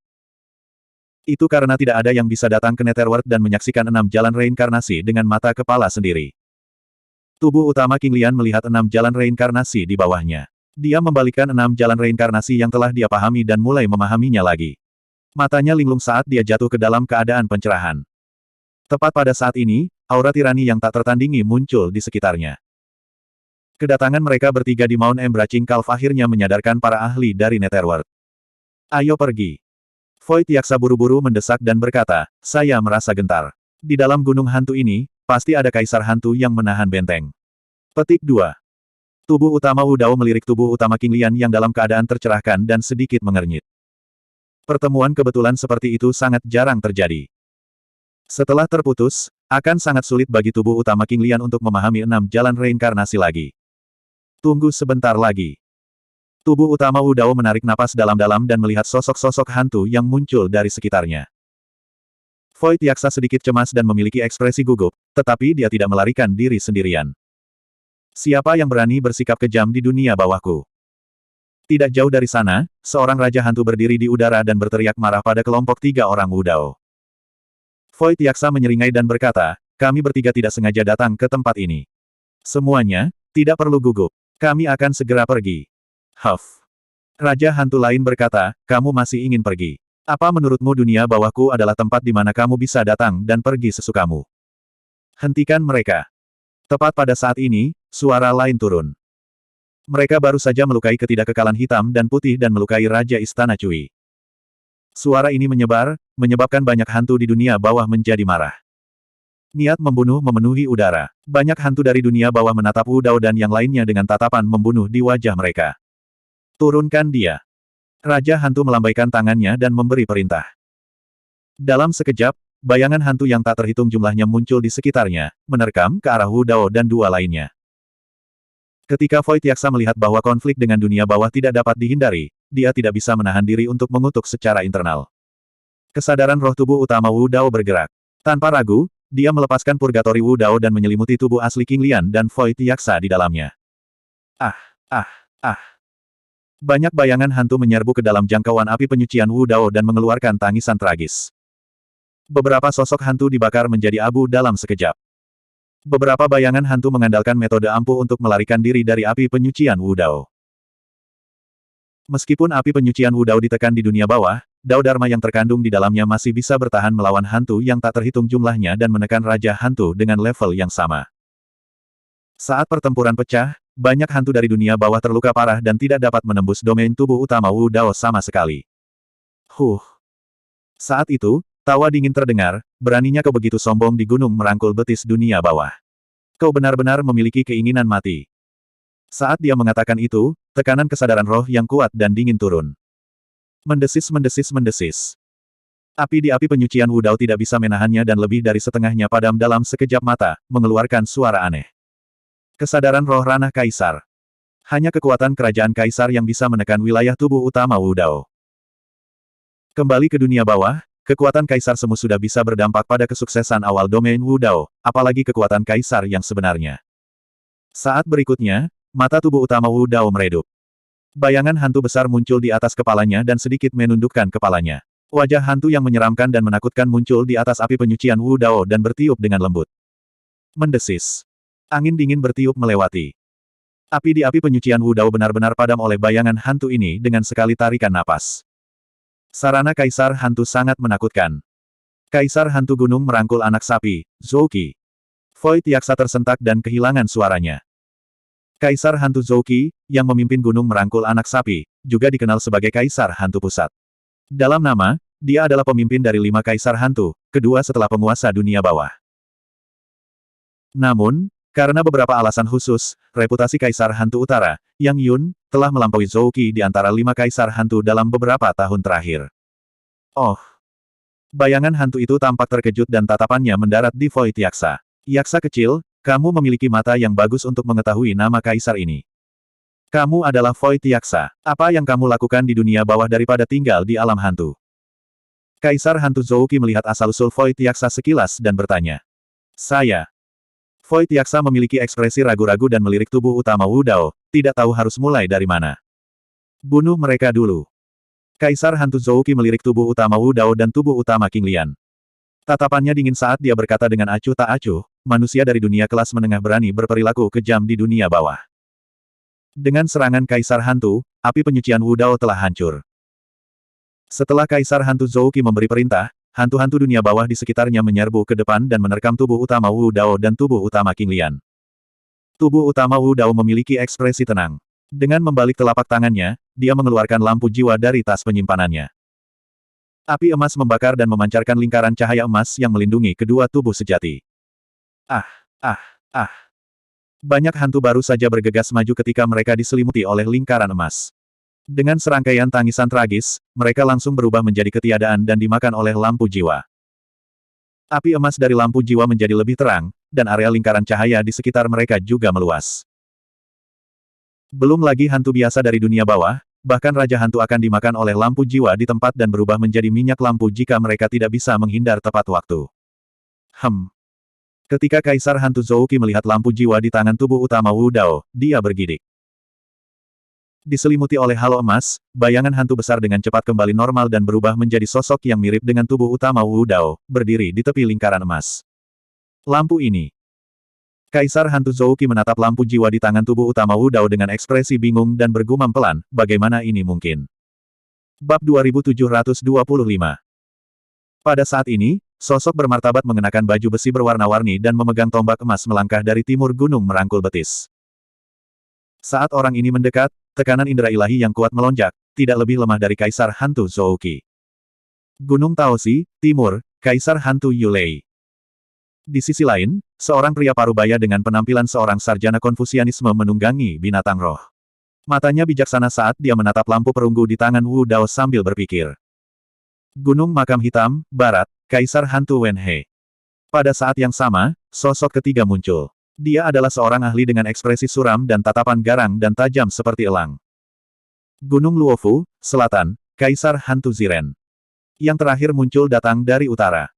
Itu karena tidak ada yang bisa datang ke Netherworld dan menyaksikan 6 jalan reinkarnasi dengan mata kepala sendiri. Tubuh utama King Lian melihat 6 jalan reinkarnasi di bawahnya. Dia membalikkan 6 jalan reinkarnasi yang telah dia pahami dan mulai memahaminya lagi. Matanya linglung saat dia jatuh ke dalam keadaan pencerahan. Tepat pada saat ini, aura tirani yang tak tertandingi muncul di sekitarnya. Kedatangan mereka bertiga di Mount Embracing Calf akhirnya menyadarkan para ahli dari Netherworld. Ayo pergi. Void Yaksa buru-buru mendesak dan berkata, saya merasa gentar. Di dalam gunung hantu ini, pasti ada kaisar hantu yang menahan benteng. Petik 2. Tubuh utama Wu Dao melirik tubuh utama King Lian yang dalam keadaan tercerahkan dan sedikit mengernyit. Pertemuan kebetulan seperti itu sangat jarang terjadi. Setelah terputus, Akan sangat sulit bagi tubuh utama King Lian untuk memahami 6 jalan reinkarnasi lagi. Tunggu sebentar lagi. Tubuh utama Wu Dao menarik napas dalam-dalam dan melihat sosok-sosok hantu yang muncul dari sekitarnya. Void Yaksa sedikit cemas dan memiliki ekspresi gugup, tetapi dia tidak melarikan diri sendirian. Siapa yang berani bersikap kejam di dunia bawahku? Tidak jauh dari sana, seorang raja hantu berdiri di udara dan berteriak marah pada kelompok 3 orang Wu Dao. Void Yaksa menyeringai dan berkata, kami bertiga tidak sengaja datang ke tempat ini. Semuanya, tidak perlu gugup. Kami akan segera pergi. Huff. Raja hantu lain berkata, kamu masih ingin pergi. Apa menurutmu dunia bawahku adalah tempat di mana kamu bisa datang dan pergi sesukamu? Hentikan mereka. Tepat pada saat ini, suara lain turun. Mereka baru saja melukai ketidakkekalan hitam dan putih dan melukai Raja Istana Cui. Suara ini menyebar, menyebabkan banyak hantu di dunia bawah menjadi marah. Niat membunuh memenuhi udara. Banyak hantu dari dunia bawah menatap Wu Dao dan yang lainnya dengan tatapan membunuh di wajah mereka. Turunkan dia. Raja hantu melambaikan tangannya dan memberi perintah. Dalam sekejap, bayangan hantu yang tak terhitung jumlahnya muncul di sekitarnya, menerkam ke arah Wu Dao dan 2 lainnya. Ketika Void Yaksa melihat bahwa konflik dengan dunia bawah tidak dapat dihindari, dia tidak bisa menahan diri untuk mengutuk secara internal. Kesadaran roh tubuh utama Wu Dao bergerak. Tanpa ragu, dia melepaskan purgatori Wu Dao dan menyelimuti tubuh asli King Lian dan Void Yaksa di dalamnya. Ah! Banyak bayangan hantu menyerbu ke dalam jangkauan api penyucian Wu Dao dan mengeluarkan tangisan tragis. Beberapa sosok hantu dibakar menjadi abu dalam sekejap. Beberapa bayangan hantu mengandalkan metode ampuh untuk melarikan diri dari api penyucian Wu Dao. Meskipun api penyucian Wu Dao ditekan di dunia bawah, Dao Dharma yang terkandung di dalamnya masih bisa bertahan melawan hantu yang tak terhitung jumlahnya dan menekan Raja Hantu dengan level yang sama. Saat pertempuran pecah, banyak hantu dari dunia bawah terluka parah dan tidak dapat menembus domain tubuh utama Wu Dao sama sekali. Saat itu, tawa dingin terdengar, beraninya kau begitu sombong di gunung merangkul betis dunia bawah. Kau benar-benar memiliki keinginan mati. Saat dia mengatakan itu, tekanan kesadaran roh yang kuat dan dingin turun. Mendesis. Api di api penyucian Wu Dao tidak bisa menahannya dan lebih dari setengahnya padam dalam sekejap mata, mengeluarkan suara aneh. Kesadaran roh ranah kaisar. Hanya kekuatan kerajaan kaisar yang bisa menekan wilayah tubuh utama Wu Dao. Kembali ke dunia bawah, kekuatan kaisar semu sudah bisa berdampak pada kesuksesan awal domain Wu Dao, apalagi kekuatan kaisar yang sebenarnya. Saat berikutnya, mata tubuh utama Wu Dao meredup. Bayangan hantu besar muncul di atas kepalanya dan sedikit menundukkan kepalanya. Wajah hantu yang menyeramkan dan menakutkan muncul di atas api penyucian Wu Dao dan bertiup dengan lembut. Mendesis. Angin dingin bertiup melewati. Api di api penyucian Wu Dao benar-benar padam oleh bayangan hantu ini dengan sekali tarikan napas. Sarana kaisar hantu sangat menakutkan. Kaisar hantu gunung merangkul anak sapi, Zouki. Void Yaksa tersentak dan kehilangan suaranya. Kaisar hantu Zouki, yang memimpin gunung merangkul anak sapi, juga dikenal sebagai Kaisar Hantu Pusat. Dalam nama, dia adalah pemimpin dari 5 kaisar hantu, kedua setelah penguasa dunia bawah. Namun, karena beberapa alasan khusus, reputasi Kaisar Hantu Utara, Yang Yun, telah melampaui Zouki di antara 5 kaisar hantu dalam beberapa tahun terakhir. Oh! Bayangan hantu itu tampak terkejut dan tatapannya mendarat di Void Yaksa. Yaksa kecil, kamu memiliki mata yang bagus untuk mengetahui nama kaisar ini. Kamu adalah Void Yaksa. Apa yang kamu lakukan di dunia bawah daripada tinggal di alam hantu? Kaisar Hantu Zouki melihat asal-usul Void Yaksa sekilas dan bertanya. Saya. Void Yaksa memiliki ekspresi ragu-ragu dan melirik tubuh utama Wu Dao, tidak tahu harus mulai dari mana. Bunuh mereka dulu. Kaisar Hantu Zouki melirik tubuh utama Wu Dao dan tubuh utama King Lian. Tatapannya dingin saat dia berkata dengan acuh tak acuh, manusia dari dunia kelas menengah berani berperilaku kejam di dunia bawah. Dengan serangan Kaisar Hantu, api penyucian Wu Dao telah hancur. Setelah Kaisar Hantu Zouki memberi perintah, hantu-hantu dunia bawah di sekitarnya menyerbu ke depan dan menerkam tubuh utama Wu Dao dan tubuh utama King Lian. Tubuh utama Wu Dao memiliki ekspresi tenang. Dengan membalik telapak tangannya, dia mengeluarkan lampu jiwa dari tas penyimpanannya. Api emas membakar dan memancarkan lingkaran cahaya emas yang melindungi kedua tubuh sejati. Banyak hantu baru saja bergegas maju ketika mereka diselimuti oleh lingkaran emas. Dengan serangkaian tangisan tragis, mereka langsung berubah menjadi ketiadaan dan dimakan oleh lampu jiwa. Api emas dari lampu jiwa menjadi lebih terang, dan area lingkaran cahaya di sekitar mereka juga meluas. Belum lagi hantu biasa dari dunia bawah, bahkan Raja Hantu akan dimakan oleh lampu jiwa di tempat dan berubah menjadi minyak lampu jika mereka tidak bisa menghindar tepat waktu. Ketika Kaisar Hantu Zouki melihat lampu jiwa di tangan tubuh utama Wu Dao, dia bergidik. Diselimuti oleh halo emas, bayangan hantu besar dengan cepat kembali normal dan berubah menjadi sosok yang mirip dengan tubuh utama Wu Dao, berdiri di tepi lingkaran emas. Lampu ini. Kaisar Hantu Zouki menatap lampu jiwa di tangan tubuh utama Wu Dao dengan ekspresi bingung dan bergumam pelan, bagaimana ini mungkin? Bab 2725. Pada saat ini, sosok bermartabat mengenakan baju besi berwarna-warni dan memegang tombak emas melangkah dari timur gunung merangkul betis. Saat orang ini mendekat, tekanan indera ilahi yang kuat melonjak, tidak lebih lemah dari Kaisar Hantu Zouki. Gunung Taosi, Timur, Kaisar Hantu Yulei. Di sisi lain, seorang pria parubaya dengan penampilan seorang sarjana Konfusianisme menunggangi binatang roh. Matanya bijaksana saat dia menatap lampu perunggu di tangan Wu Dao sambil berpikir. Gunung Makam Hitam, Barat, Kaisar Hantu Wenhe. Pada saat yang sama, sosok ketiga muncul. Dia adalah seorang ahli dengan ekspresi suram dan tatapan garang dan tajam seperti elang. Gunung Luofu, Selatan, Kaisar Hantu Ziren. Yang terakhir muncul datang dari utara.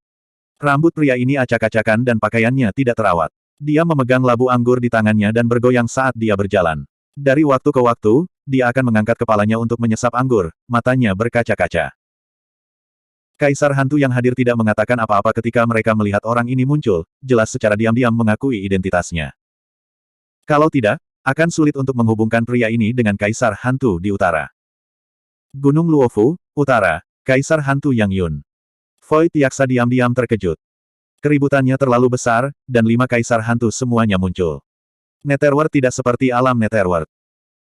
Rambut pria ini acak-acakan dan pakaiannya tidak terawat. Dia memegang labu anggur di tangannya dan bergoyang saat dia berjalan. Dari waktu ke waktu, dia akan mengangkat kepalanya untuk menyesap anggur, matanya berkaca-kaca. Kaisar Hantu yang hadir tidak mengatakan apa-apa ketika mereka melihat orang ini muncul, jelas secara diam-diam mengakui identitasnya. Kalau tidak, akan sulit untuk menghubungkan pria ini dengan Kaisar Hantu di utara. Gunung Luofu, Utara, Kaisar Hantu Yang Yun. Void Yaksa diam-diam terkejut. Keributannya terlalu besar, dan 5 Kaisar Hantu semuanya muncul. Netherworld tidak seperti alam Netherworld.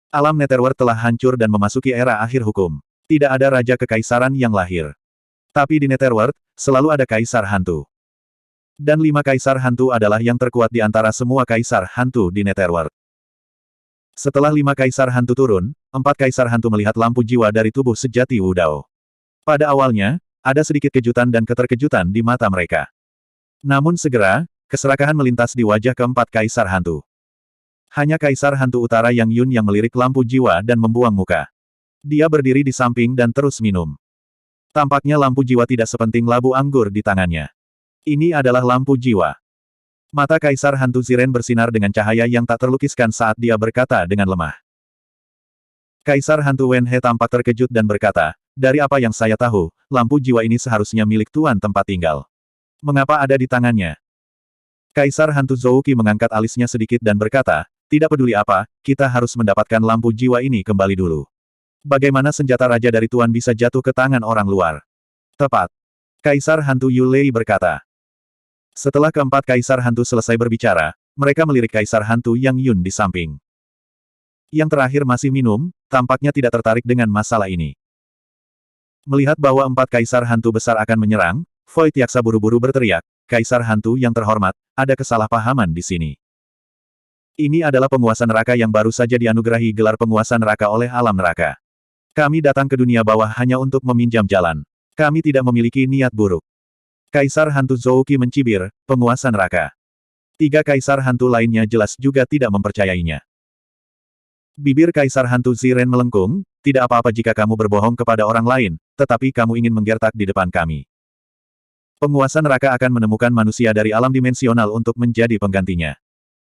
Alam Netherworld telah hancur dan memasuki era akhir hukum. Tidak ada Raja Kekaisaran yang lahir. Tapi di Netherworld, selalu ada Kaisar Hantu. Dan 5 Kaisar Hantu adalah yang terkuat di antara semua Kaisar Hantu di Netherworld. Setelah 5 Kaisar Hantu turun, 4 Kaisar Hantu melihat lampu jiwa dari tubuh sejati Wu Dao. Pada awalnya, ada sedikit kejutan dan keterkejutan di mata mereka. Namun segera, keserakahan melintas di wajah keempat Kaisar Hantu. Hanya Kaisar Hantu Utara Yang Yun yang melirik lampu jiwa dan membuang muka. Dia berdiri di samping dan terus minum. Tampaknya lampu jiwa tidak sepenting labu anggur di tangannya. Ini adalah lampu jiwa. Mata Kaisar Hantu Ziren bersinar dengan cahaya yang tak terlukiskan saat dia berkata dengan lemah. Kaisar Hantu Wenhe tampak terkejut dan berkata, dari apa yang saya tahu, lampu jiwa ini seharusnya milik tuan tempat tinggal. Mengapa ada di tangannya? Kaisar Hantu Zouki mengangkat alisnya sedikit dan berkata, tidak peduli apa, kita harus mendapatkan lampu jiwa ini kembali dulu. Bagaimana senjata raja dari tuan bisa jatuh ke tangan orang luar? Tepat. Kaisar Hantu Yulei berkata. Setelah keempat Kaisar Hantu selesai berbicara, mereka melirik Kaisar Hantu Yang Yun di samping. Yang terakhir masih minum, tampaknya tidak tertarik dengan masalah ini. Melihat bahwa 4 Kaisar Hantu besar akan menyerang, Void Yaksa buru-buru berteriak, Kaisar Hantu yang terhormat, ada kesalahpahaman di sini. Ini adalah penguasa neraka yang baru saja dianugerahi gelar penguasa neraka oleh alam neraka. Kami datang ke dunia bawah hanya untuk meminjam jalan. Kami tidak memiliki niat buruk. Kaisar Hantu Zouki mencibir, penguasa neraka. 3 Kaisar Hantu lainnya jelas juga tidak mempercayainya. Bibir Kaisar Hantu Ziren melengkung, tidak apa-apa jika kamu berbohong kepada orang lain, tetapi kamu ingin menggertak di depan kami. Penguasa neraka akan menemukan manusia dari alam dimensional untuk menjadi penggantinya.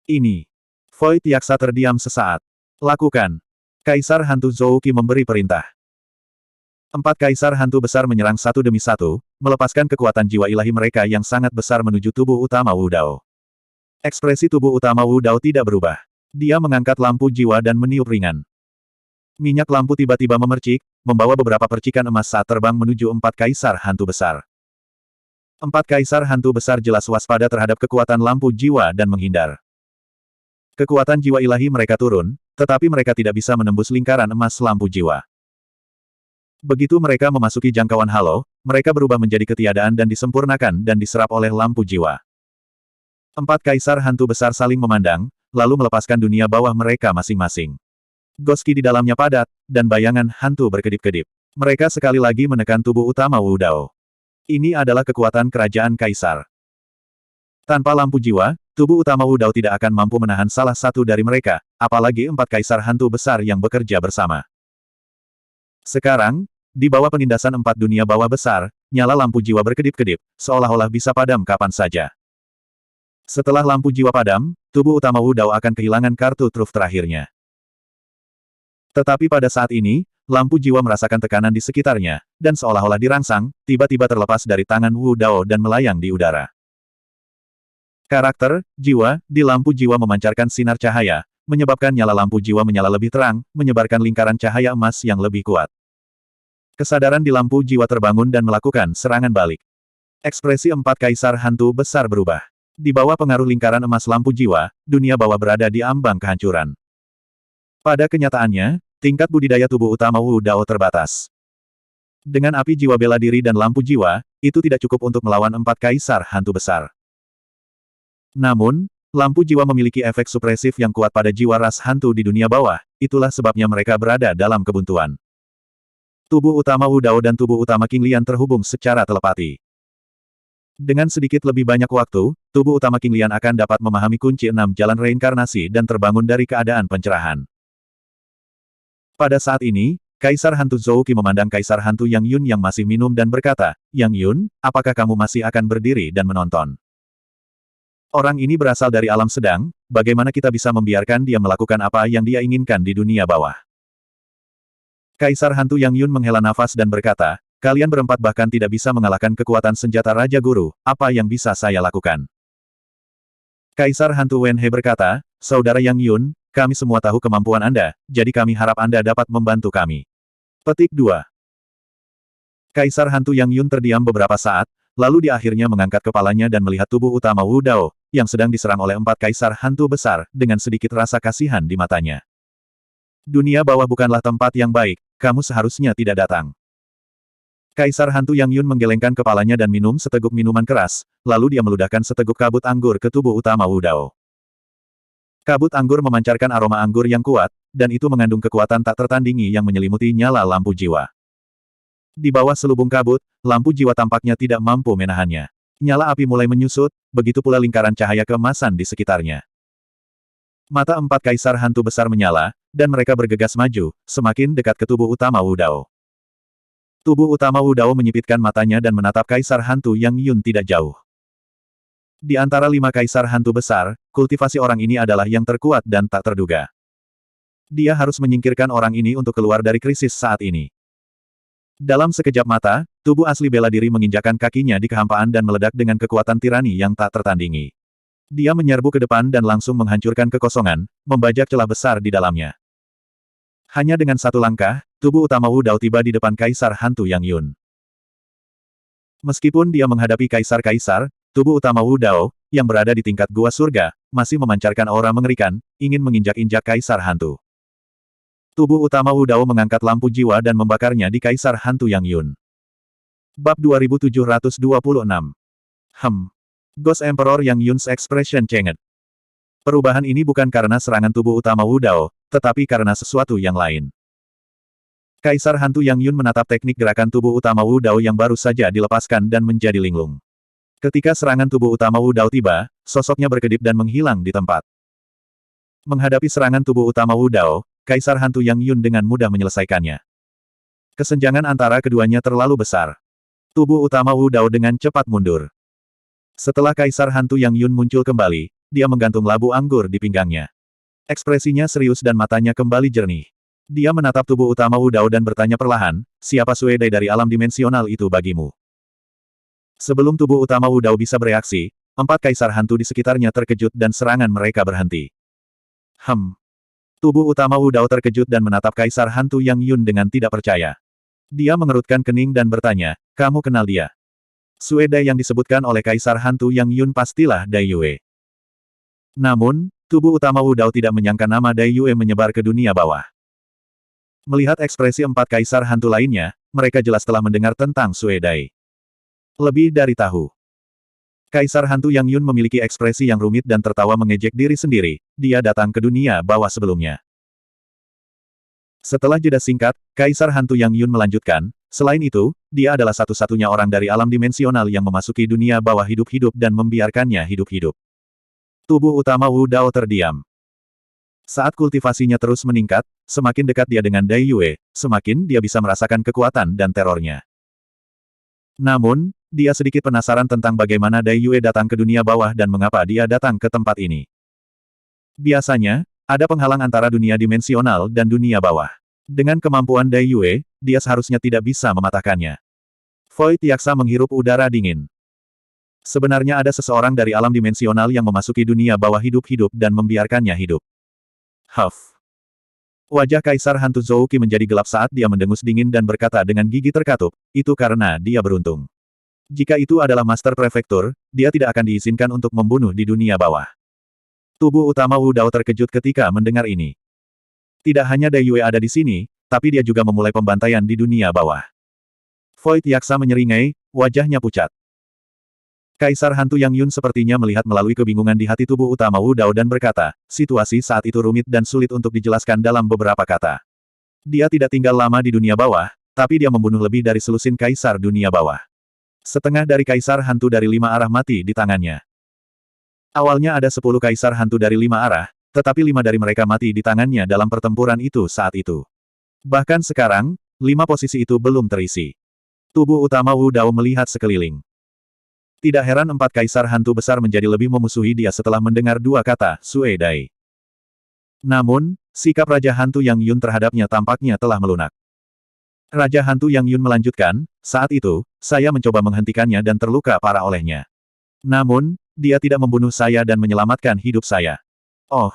Ini. Void Yaksa terdiam sesaat. Lakukan. Kaisar Hantu Zouki memberi perintah. 4 Kaisar Hantu besar menyerang satu demi satu, melepaskan kekuatan jiwa ilahi mereka yang sangat besar menuju tubuh utama Wu Dao. Ekspresi tubuh utama Wu Dao tidak berubah. Dia mengangkat lampu jiwa dan meniup ringan. Minyak lampu tiba-tiba memercik, membawa beberapa percikan emas saat terbang menuju 4 Kaisar Hantu besar. 4 Kaisar Hantu besar jelas waspada terhadap kekuatan lampu jiwa dan menghindar. Kekuatan jiwa ilahi mereka turun, tetapi mereka tidak bisa menembus lingkaran emas lampu jiwa. Begitu mereka memasuki jangkauan halo, mereka berubah menjadi ketiadaan dan disempurnakan dan diserap oleh lampu jiwa. 4 Kaisar Hantu besar saling memandang, lalu melepaskan dunia bawah mereka masing-masing. Goski di dalamnya padat, dan bayangan hantu berkedip-kedip. Mereka sekali lagi menekan tubuh utama Wu Dao. Ini adalah kekuatan kerajaan Kaisar. Tanpa lampu jiwa, tubuh utama Wu Dao tidak akan mampu menahan salah satu dari mereka, apalagi 4 kaisar hantu besar yang bekerja bersama. Sekarang, di bawah penindasan 4 dunia bawah besar, nyala lampu jiwa berkedip-kedip, seolah-olah bisa padam kapan saja. Setelah lampu jiwa padam, tubuh utama Wu Dao akan kehilangan kartu truf terakhirnya. Tetapi pada saat ini, lampu jiwa merasakan tekanan di sekitarnya, dan seolah-olah dirangsang, tiba-tiba terlepas dari tangan Wu Dao dan melayang di udara. Karakter, jiwa, di lampu jiwa memancarkan sinar cahaya, menyebabkan nyala lampu jiwa menyala lebih terang, menyebarkan lingkaran cahaya emas yang lebih kuat. Kesadaran di lampu jiwa terbangun dan melakukan serangan balik. Ekspresi 4 kaisar hantu besar berubah. Di bawah pengaruh lingkaran emas lampu jiwa, dunia bawah berada di ambang kehancuran. Pada kenyataannya, tingkat budidaya tubuh utama Wu Dao terbatas. Dengan api jiwa bela diri dan lampu jiwa, itu tidak cukup untuk melawan 4 kaisar hantu besar. Namun, lampu jiwa memiliki efek supresif yang kuat pada jiwa ras hantu di dunia bawah, itulah sebabnya mereka berada dalam kebuntuan. Tubuh utama Wu Dao dan tubuh utama King Lian terhubung secara telepati. Dengan sedikit lebih banyak waktu, tubuh utama King Lian akan dapat memahami kunci 6 jalan reinkarnasi dan terbangun dari keadaan pencerahan. Pada saat ini, Kaisar Hantu Zhou Qi memandang Kaisar Hantu Yang Yun yang masih minum dan berkata, "Yang Yun, apakah kamu masih akan berdiri dan menonton? Orang ini berasal dari alam sedang, bagaimana kita bisa membiarkan dia melakukan apa yang dia inginkan di dunia bawah?" Kaisar Hantu Yang Yun menghela nafas dan berkata, "Kalian berempat bahkan tidak bisa mengalahkan kekuatan senjata Raja Guru, apa yang bisa saya lakukan?" Kaisar Hantu Wen He berkata, "Saudara Yang Yun, kami semua tahu kemampuan Anda, jadi kami harap Anda dapat membantu kami." Petik 2. Kaisar Hantu Yang Yun terdiam beberapa saat, lalu dia akhirnya mengangkat kepalanya dan melihat tubuh utama Wu Dao, yang sedang diserang oleh 4 kaisar hantu besar, dengan sedikit rasa kasihan di matanya. "Dunia bawah bukanlah tempat yang baik, kamu seharusnya tidak datang." Kaisar Hantu Yang Yun menggelengkan kepalanya dan minum seteguk minuman keras, lalu dia meludahkan seteguk kabut anggur ke tubuh utama Wu Dao. Kabut anggur memancarkan aroma anggur yang kuat, dan itu mengandung kekuatan tak tertandingi yang menyelimuti nyala lampu jiwa. Di bawah selubung kabut, lampu jiwa tampaknya tidak mampu menahannya. Nyala api mulai menyusut, begitu pula lingkaran cahaya keemasan di sekitarnya. Mata 4 kaisar hantu besar menyala, dan mereka bergegas maju, semakin dekat ke tubuh utama Wu Dao. Tubuh utama Wu Dao menyipitkan matanya dan menatap Kaisar Hantu Yang Yun tidak jauh. Di antara 5 kaisar hantu besar, kultivasi orang ini adalah yang terkuat dan tak terduga. Dia harus menyingkirkan orang ini untuk keluar dari krisis saat ini. Dalam sekejap mata, tubuh asli bela diri menginjakan kakinya di kehampaan dan meledak dengan kekuatan tirani yang tak tertandingi. Dia menyerbu ke depan dan langsung menghancurkan kekosongan, membajak celah besar di dalamnya. Hanya dengan satu langkah, tubuh utama Wu Dao tiba di depan Kaisar Hantu Yang Yun. Meskipun dia menghadapi kaisar-kaisar, tubuh utama Wu Dao, yang berada di tingkat gua surga, masih memancarkan aura mengerikan, ingin menginjak-injak Kaisar Hantu. Tubuh utama Wu Dao mengangkat lampu jiwa dan membakarnya di Kaisar Hantu Yang Yun. Bab 2726. Ghost Emperor Yang Yun's Expression Changed. Perubahan ini bukan karena serangan tubuh utama Wu Dao, tetapi karena sesuatu yang lain. Kaisar Hantu Yang Yun menatap teknik gerakan tubuh utama Wu Dao yang baru saja dilepaskan dan menjadi linglung. Ketika serangan tubuh utama Wu Dao tiba, sosoknya berkedip dan menghilang di tempat. Menghadapi serangan tubuh utama Wu Dao, Kaisar Hantu Yang Yun dengan mudah menyelesaikannya. Kesenjangan antara keduanya terlalu besar. Tubuh utama Wu Dao dengan cepat mundur. Setelah Kaisar Hantu Yang Yun muncul kembali, dia menggantung labu anggur di pinggangnya. Ekspresinya serius dan matanya kembali jernih. Dia menatap tubuh utama Wu Dao dan bertanya perlahan, "Siapa Suedai dari alam dimensional itu bagimu?" Sebelum tubuh utama Wu Dao bisa bereaksi, 4 kaisar hantu di sekitarnya terkejut dan serangan mereka berhenti. Tubuh utama Wu Dao terkejut dan menatap Kaisar Hantu Yang Yun dengan tidak percaya. Dia mengerutkan kening dan bertanya, "Kamu kenal dia?" Suedai yang disebutkan oleh Kaisar Hantu Yang Yun pastilah Dai Yue. Namun, tubuh utama Wu Dao tidak menyangka nama Dai Yue menyebar ke dunia bawah. Melihat ekspresi 4 kaisar hantu lainnya, mereka jelas telah mendengar tentang Suedai. Lebih dari tahu. Kaisar Hantu Yang Yun memiliki ekspresi yang rumit dan tertawa mengejek diri sendiri, dia datang ke dunia bawah sebelumnya. Setelah jeda singkat, Kaisar Hantu Yang Yun melanjutkan, "Selain itu, dia adalah satu-satunya orang dari alam dimensional yang memasuki dunia bawah hidup-hidup dan membiarkannya hidup-hidup. Tubuh utama Wu Dao terdiam. Saat kultivasinya terus meningkat, semakin dekat dia dengan Dai Yue, semakin dia bisa merasakan kekuatan dan terornya. Namun, dia sedikit penasaran tentang bagaimana Dai Yue datang ke dunia bawah dan mengapa dia datang ke tempat ini. Biasanya, ada penghalang antara dunia dimensional dan dunia bawah. Dengan kemampuan Dai Yue, dia seharusnya tidak bisa mematahkannya. Void Yaksa menghirup udara dingin. Sebenarnya ada seseorang dari alam dimensional yang memasuki dunia bawah hidup-hidup dan membiarkannya hidup. Huff. Wajah Kaisar Hantu Zouki menjadi gelap saat dia mendengus dingin dan berkata dengan gigi terkatup, itu karena dia beruntung. Jika itu adalah Master Prefektur, dia tidak akan diizinkan untuk membunuh di dunia bawah. Tubuh utama Wu Dao terkejut ketika mendengar ini. Tidak hanya Dai Yue ada di sini, tapi dia juga memulai pembantaian di dunia bawah. Void Yaksa menyeringai, wajahnya pucat. Kaisar Hantu Yang Yun sepertinya melihat melalui kebingungan di hati tubuh utama Wu Dao dan berkata, situasi saat itu rumit dan sulit untuk dijelaskan dalam beberapa kata. Dia tidak tinggal lama di dunia bawah, tapi dia membunuh lebih dari selusin kaisar dunia bawah. Setengah dari kaisar hantu dari 5 arah mati di tangannya. Awalnya ada 10 kaisar hantu dari 5 arah, tetapi 5 dari mereka mati di tangannya dalam pertempuran itu saat itu. Bahkan sekarang, 5 posisi itu belum terisi. Tubuh utama Wu Dao melihat sekeliling. Tidak heran 4 kaisar hantu besar menjadi lebih memusuhi dia setelah mendengar 2 kata, Sue Dai. Namun, sikap Raja Hantu Yang Yun terhadapnya tampaknya telah melunak. Raja Hantu Yang Yun melanjutkan, saat itu, saya mencoba menghentikannya dan terluka parah olehnya. Namun, dia tidak membunuh saya dan menyelamatkan hidup saya. Oh!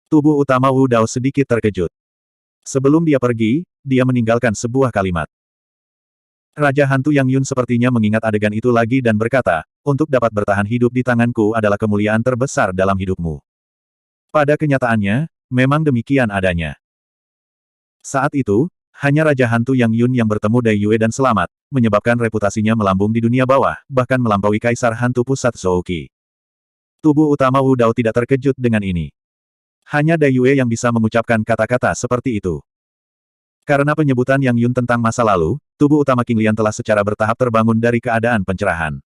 Tubuh utama Wu Dao sedikit terkejut. Sebelum dia pergi, dia meninggalkan sebuah kalimat. Raja Hantu Yang Yun sepertinya mengingat adegan itu lagi dan berkata, untuk dapat bertahan hidup di tanganku adalah kemuliaan terbesar dalam hidupmu. Pada kenyataannya, memang demikian adanya. Saat itu, hanya Raja Hantu Yang Yun yang bertemu Dai Yue dan selamat, menyebabkan reputasinya melambung di dunia bawah, bahkan melampaui Kaisar Hantu Pusat Zouki. Tubuh utama Wu Dao tidak terkejut dengan ini. Hanya Dai Yue yang bisa mengucapkan kata-kata seperti itu. Karena penyebutan Yang Yun tentang masa lalu, tubuh utama King Lian telah secara bertahap terbangun dari keadaan pencerahan.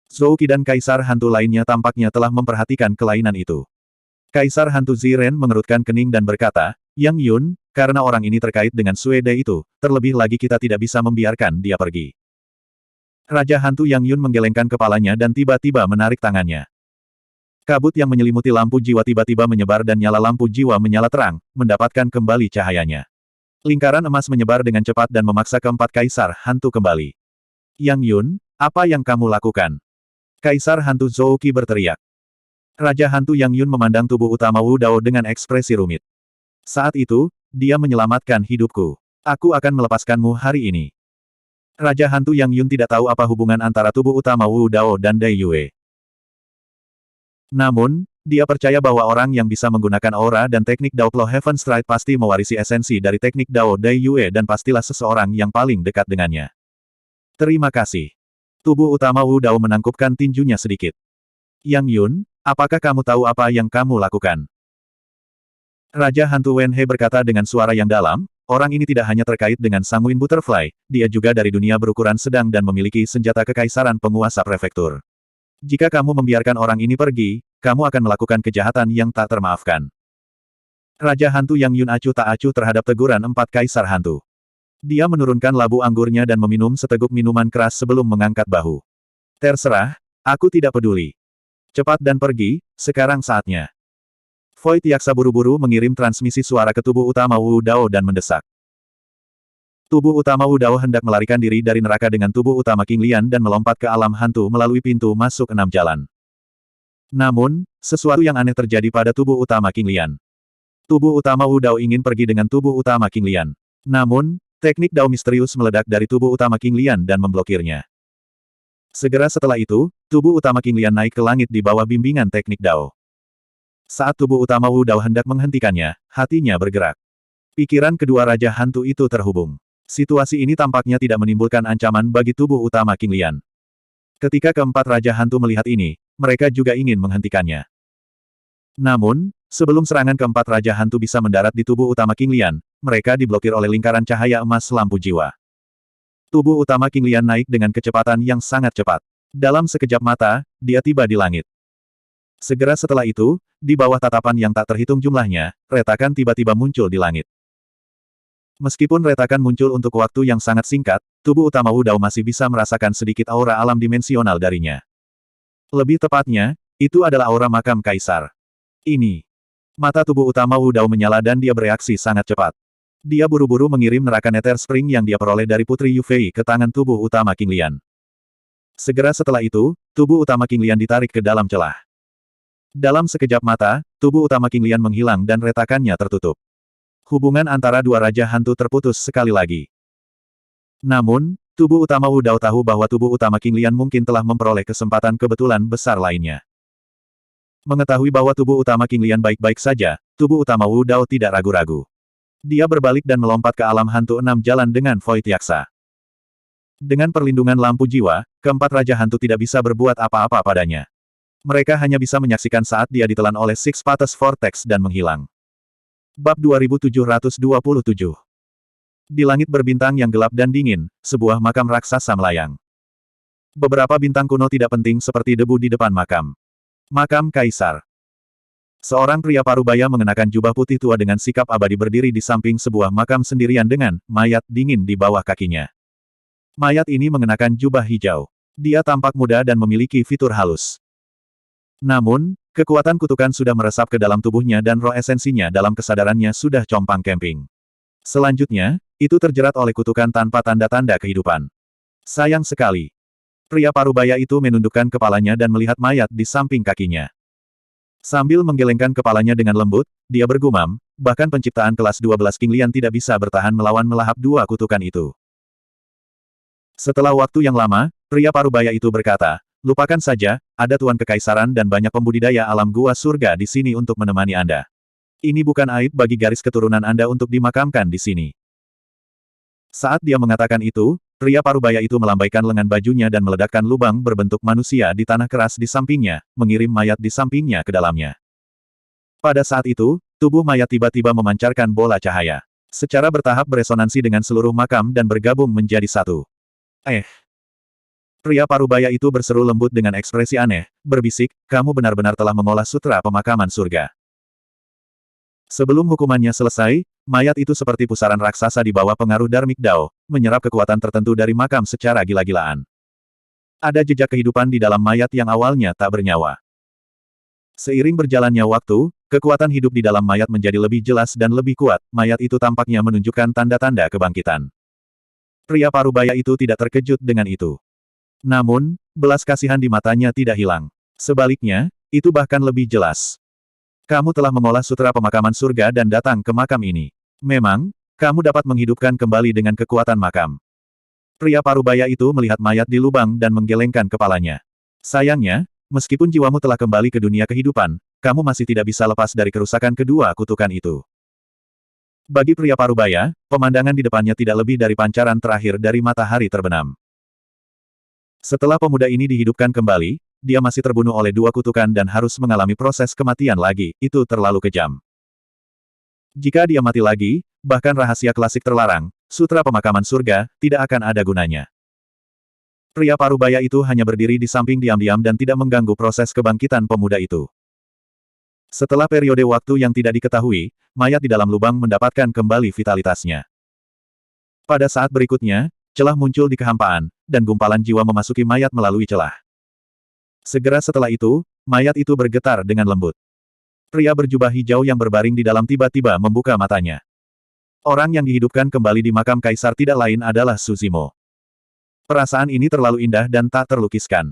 Zouki dan Kaisar Hantu lainnya tampaknya telah memperhatikan kelainan itu. Kaisar Hantu Ziren mengerutkan kening dan berkata, Yang Yun, karena orang ini terkait dengan Sue Dai itu, terlebih lagi kita tidak bisa membiarkan dia pergi. Raja Hantu Yang Yun menggelengkan kepalanya dan tiba-tiba menarik tangannya. Kabut yang menyelimuti lampu jiwa tiba-tiba menyebar dan nyala lampu jiwa menyala terang, mendapatkan kembali cahayanya. Lingkaran emas menyebar dengan cepat dan memaksa keempat kaisar hantu kembali. Yang Yun, apa yang kamu lakukan? Kaisar hantu Zouki berteriak. Raja hantu Yang Yun memandang tubuh utama Wu Dao dengan ekspresi rumit. Saat itu, dia menyelamatkan hidupku. Aku akan melepaskanmu hari ini. Raja hantu Yang Yun tidak tahu apa hubungan antara tubuh utama Wu Dao dan Dai Yue. Namun, dia percaya bahwa orang yang bisa menggunakan aura dan teknik Dao Claw Heaven Stride pasti mewarisi esensi dari teknik Dao Dai Yue dan pastilah seseorang yang paling dekat dengannya. Terima kasih. Tubuh utama Wu Dao menangkupkan tinjunya sedikit. Yang Yun, apakah kamu tahu apa yang kamu lakukan? Raja Hantu Wen He berkata dengan suara yang dalam, orang ini tidak hanya terkait dengan Sanguine Butterfly, dia juga dari dunia berukuran sedang dan memiliki senjata kekaisaran penguasa prefektur. Jika kamu membiarkan orang ini pergi, kamu akan melakukan kejahatan yang tak termaafkan. Raja Hantu Yang Yun acuh tak acuh terhadap teguran 4 kaisar hantu. Dia menurunkan labu anggurnya dan meminum seteguk minuman keras sebelum mengangkat bahu. Terserah, aku tidak peduli. Cepat dan pergi, sekarang saatnya. Void Yaksa buru-buru mengirim transmisi suara ke tubuh utama Wu Dao dan mendesak. Tubuh utama Wu Dao hendak melarikan diri dari neraka dengan tubuh utama King Lian dan melompat ke alam hantu melalui pintu masuk 6 jalan. Namun, sesuatu yang aneh terjadi pada tubuh utama King Lian. Tubuh utama Wu Dao ingin pergi dengan tubuh utama King Lian. Namun, teknik Dao misterius meledak dari tubuh utama King Lian dan memblokirnya. Segera setelah itu, tubuh utama King Lian naik ke langit di bawah bimbingan teknik Dao. Saat tubuh utama Wu Dao hendak menghentikannya, hatinya bergerak. Pikiran kedua raja hantu itu terhubung. Situasi ini tampaknya tidak menimbulkan ancaman bagi tubuh utama King Lian. Ketika keempat raja hantu melihat ini, mereka juga ingin menghentikannya. Namun, sebelum serangan keempat raja hantu bisa mendarat di tubuh utama King Lian, mereka diblokir oleh lingkaran cahaya emas lampu jiwa. Tubuh utama King Lian naik dengan kecepatan yang sangat cepat. Dalam sekejap mata, dia tiba di langit. Segera setelah itu, di bawah tatapan yang tak terhitung jumlahnya, retakan tiba-tiba muncul di langit. Meskipun retakan muncul untuk waktu yang sangat singkat, tubuh utama Wu Dao masih bisa merasakan sedikit aura alam dimensional darinya. Lebih tepatnya, itu adalah aura makam kaisar. Ini. Mata tubuh utama Wu Dao menyala dan dia bereaksi sangat cepat. Dia buru-buru mengirim neraka Nether Spring yang dia peroleh dari Putri Yu Fei ke tangan tubuh utama King Lian. Segera setelah itu, tubuh utama King Lian ditarik ke dalam celah. Dalam sekejap mata, tubuh utama King Lian menghilang dan retakannya tertutup. Hubungan antara dua raja hantu terputus sekali lagi. Namun, tubuh utama Wu Dao tahu bahwa tubuh utama King Lian mungkin telah memperoleh kesempatan kebetulan besar lainnya. Mengetahui bahwa tubuh utama King Lian baik-baik saja, tubuh utama Wu Dao tidak ragu-ragu. Dia berbalik dan melompat ke alam hantu 6 jalan dengan Void Yaksa. Dengan perlindungan lampu jiwa, keempat raja hantu tidak bisa berbuat apa-apa padanya. Mereka hanya bisa menyaksikan saat dia ditelan oleh Six Paths Vortex dan menghilang. Bab 2727. Di langit berbintang yang gelap dan dingin, sebuah makam raksasa melayang. Beberapa bintang kuno tidak penting seperti debu di depan makam. Makam Kaisar. Seorang pria parubaya mengenakan jubah putih tua dengan sikap abadi berdiri di samping sebuah makam sendirian dengan mayat dingin di bawah kakinya. Mayat ini mengenakan jubah hijau. Dia tampak muda dan memiliki fitur halus. Namun, kekuatan kutukan sudah meresap ke dalam tubuhnya dan roh esensinya dalam kesadarannya sudah compang-camping. Selanjutnya, itu terjerat oleh kutukan tanpa tanda-tanda kehidupan. Sayang sekali. Pria parubaya itu menundukkan kepalanya dan melihat mayat di samping kakinya. Sambil menggelengkan kepalanya dengan lembut, dia bergumam, bahkan penciptaan kelas 12 King Lian tidak bisa bertahan melawan melahap dua kutukan itu. Setelah waktu yang lama, pria parubaya itu berkata, lupakan saja, ada tuan kekaisaran dan banyak pembudidaya alam gua surga di sini untuk menemani Anda. Ini bukan aib bagi garis keturunan Anda untuk dimakamkan di sini. Saat dia mengatakan itu, pria parubaya itu melambaikan lengan bajunya dan meledakkan lubang berbentuk manusia di tanah keras di sampingnya, mengirim mayat di sampingnya ke dalamnya. Pada saat itu, tubuh mayat tiba-tiba memancarkan bola cahaya. Secara bertahap beresonansi dengan seluruh makam dan bergabung menjadi satu. Pria parubaya itu berseru lembut dengan ekspresi aneh, berbisik, kamu benar-benar telah mengolah sutra pemakaman surga. Sebelum hukumannya selesai, mayat itu seperti pusaran raksasa di bawah pengaruh Dharmic Dao, menyerap kekuatan tertentu dari makam secara gila-gilaan. Ada jejak kehidupan di dalam mayat yang awalnya tak bernyawa. Seiring berjalannya waktu, kekuatan hidup di dalam mayat menjadi lebih jelas dan lebih kuat, mayat itu tampaknya menunjukkan tanda-tanda kebangkitan. Pria parubaya itu tidak terkejut dengan itu. Namun, belas kasihan di matanya tidak hilang. Sebaliknya, itu bahkan lebih jelas. Kamu telah mengolah sutra pemakaman surga dan datang ke makam ini. Memang, kamu dapat menghidupkan kembali dengan kekuatan makam. Pria parubaya itu melihat mayat di lubang dan menggelengkan kepalanya. Sayangnya, meskipun jiwamu telah kembali ke dunia kehidupan, kamu masih tidak bisa lepas dari kerusakan kedua kutukan itu. Bagi pria parubaya, pemandangan di depannya tidak lebih dari pancaran terakhir dari matahari terbenam. Setelah pemuda ini dihidupkan kembali, dia masih terbunuh oleh dua kutukan dan harus mengalami proses kematian lagi, itu terlalu kejam. Jika dia mati lagi, bahkan rahasia klasik terlarang, sutra pemakaman surga, tidak akan ada gunanya. Pria parubaya itu hanya berdiri di samping diam-diam dan tidak mengganggu proses kebangkitan pemuda itu. Setelah periode waktu yang tidak diketahui, mayat di dalam lubang mendapatkan kembali vitalitasnya. Pada saat berikutnya, celah muncul di kehampaan, dan gumpalan jiwa memasuki mayat melalui celah. Segera setelah itu, mayat itu bergetar dengan lembut. Pria berjubah hijau yang berbaring di dalam tiba-tiba membuka matanya. Orang yang dihidupkan kembali di makam kaisar tidak lain adalah Suzimo. Perasaan ini terlalu indah dan tak terlukiskan.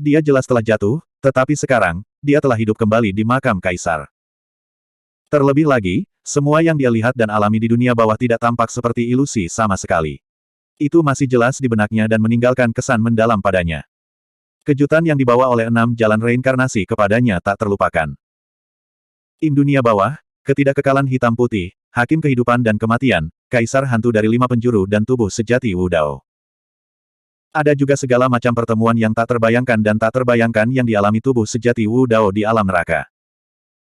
Dia jelas telah jatuh, tetapi sekarang, dia telah hidup kembali di makam kaisar. Terlebih lagi, semua yang dia lihat dan alami di dunia bawah tidak tampak seperti ilusi sama sekali. Itu masih jelas di benaknya dan meninggalkan kesan mendalam padanya. Kejutan yang dibawa oleh 6 jalan reinkarnasi kepadanya tak terlupakan. Im dunia bawah, ketidakkekalan hitam putih, hakim kehidupan dan kematian, kaisar hantu dari 5 penjuru dan tubuh sejati Wu Dao. Ada juga segala macam pertemuan yang tak terbayangkan dan tak terbayangkan yang dialami tubuh sejati Wu Dao di alam neraka.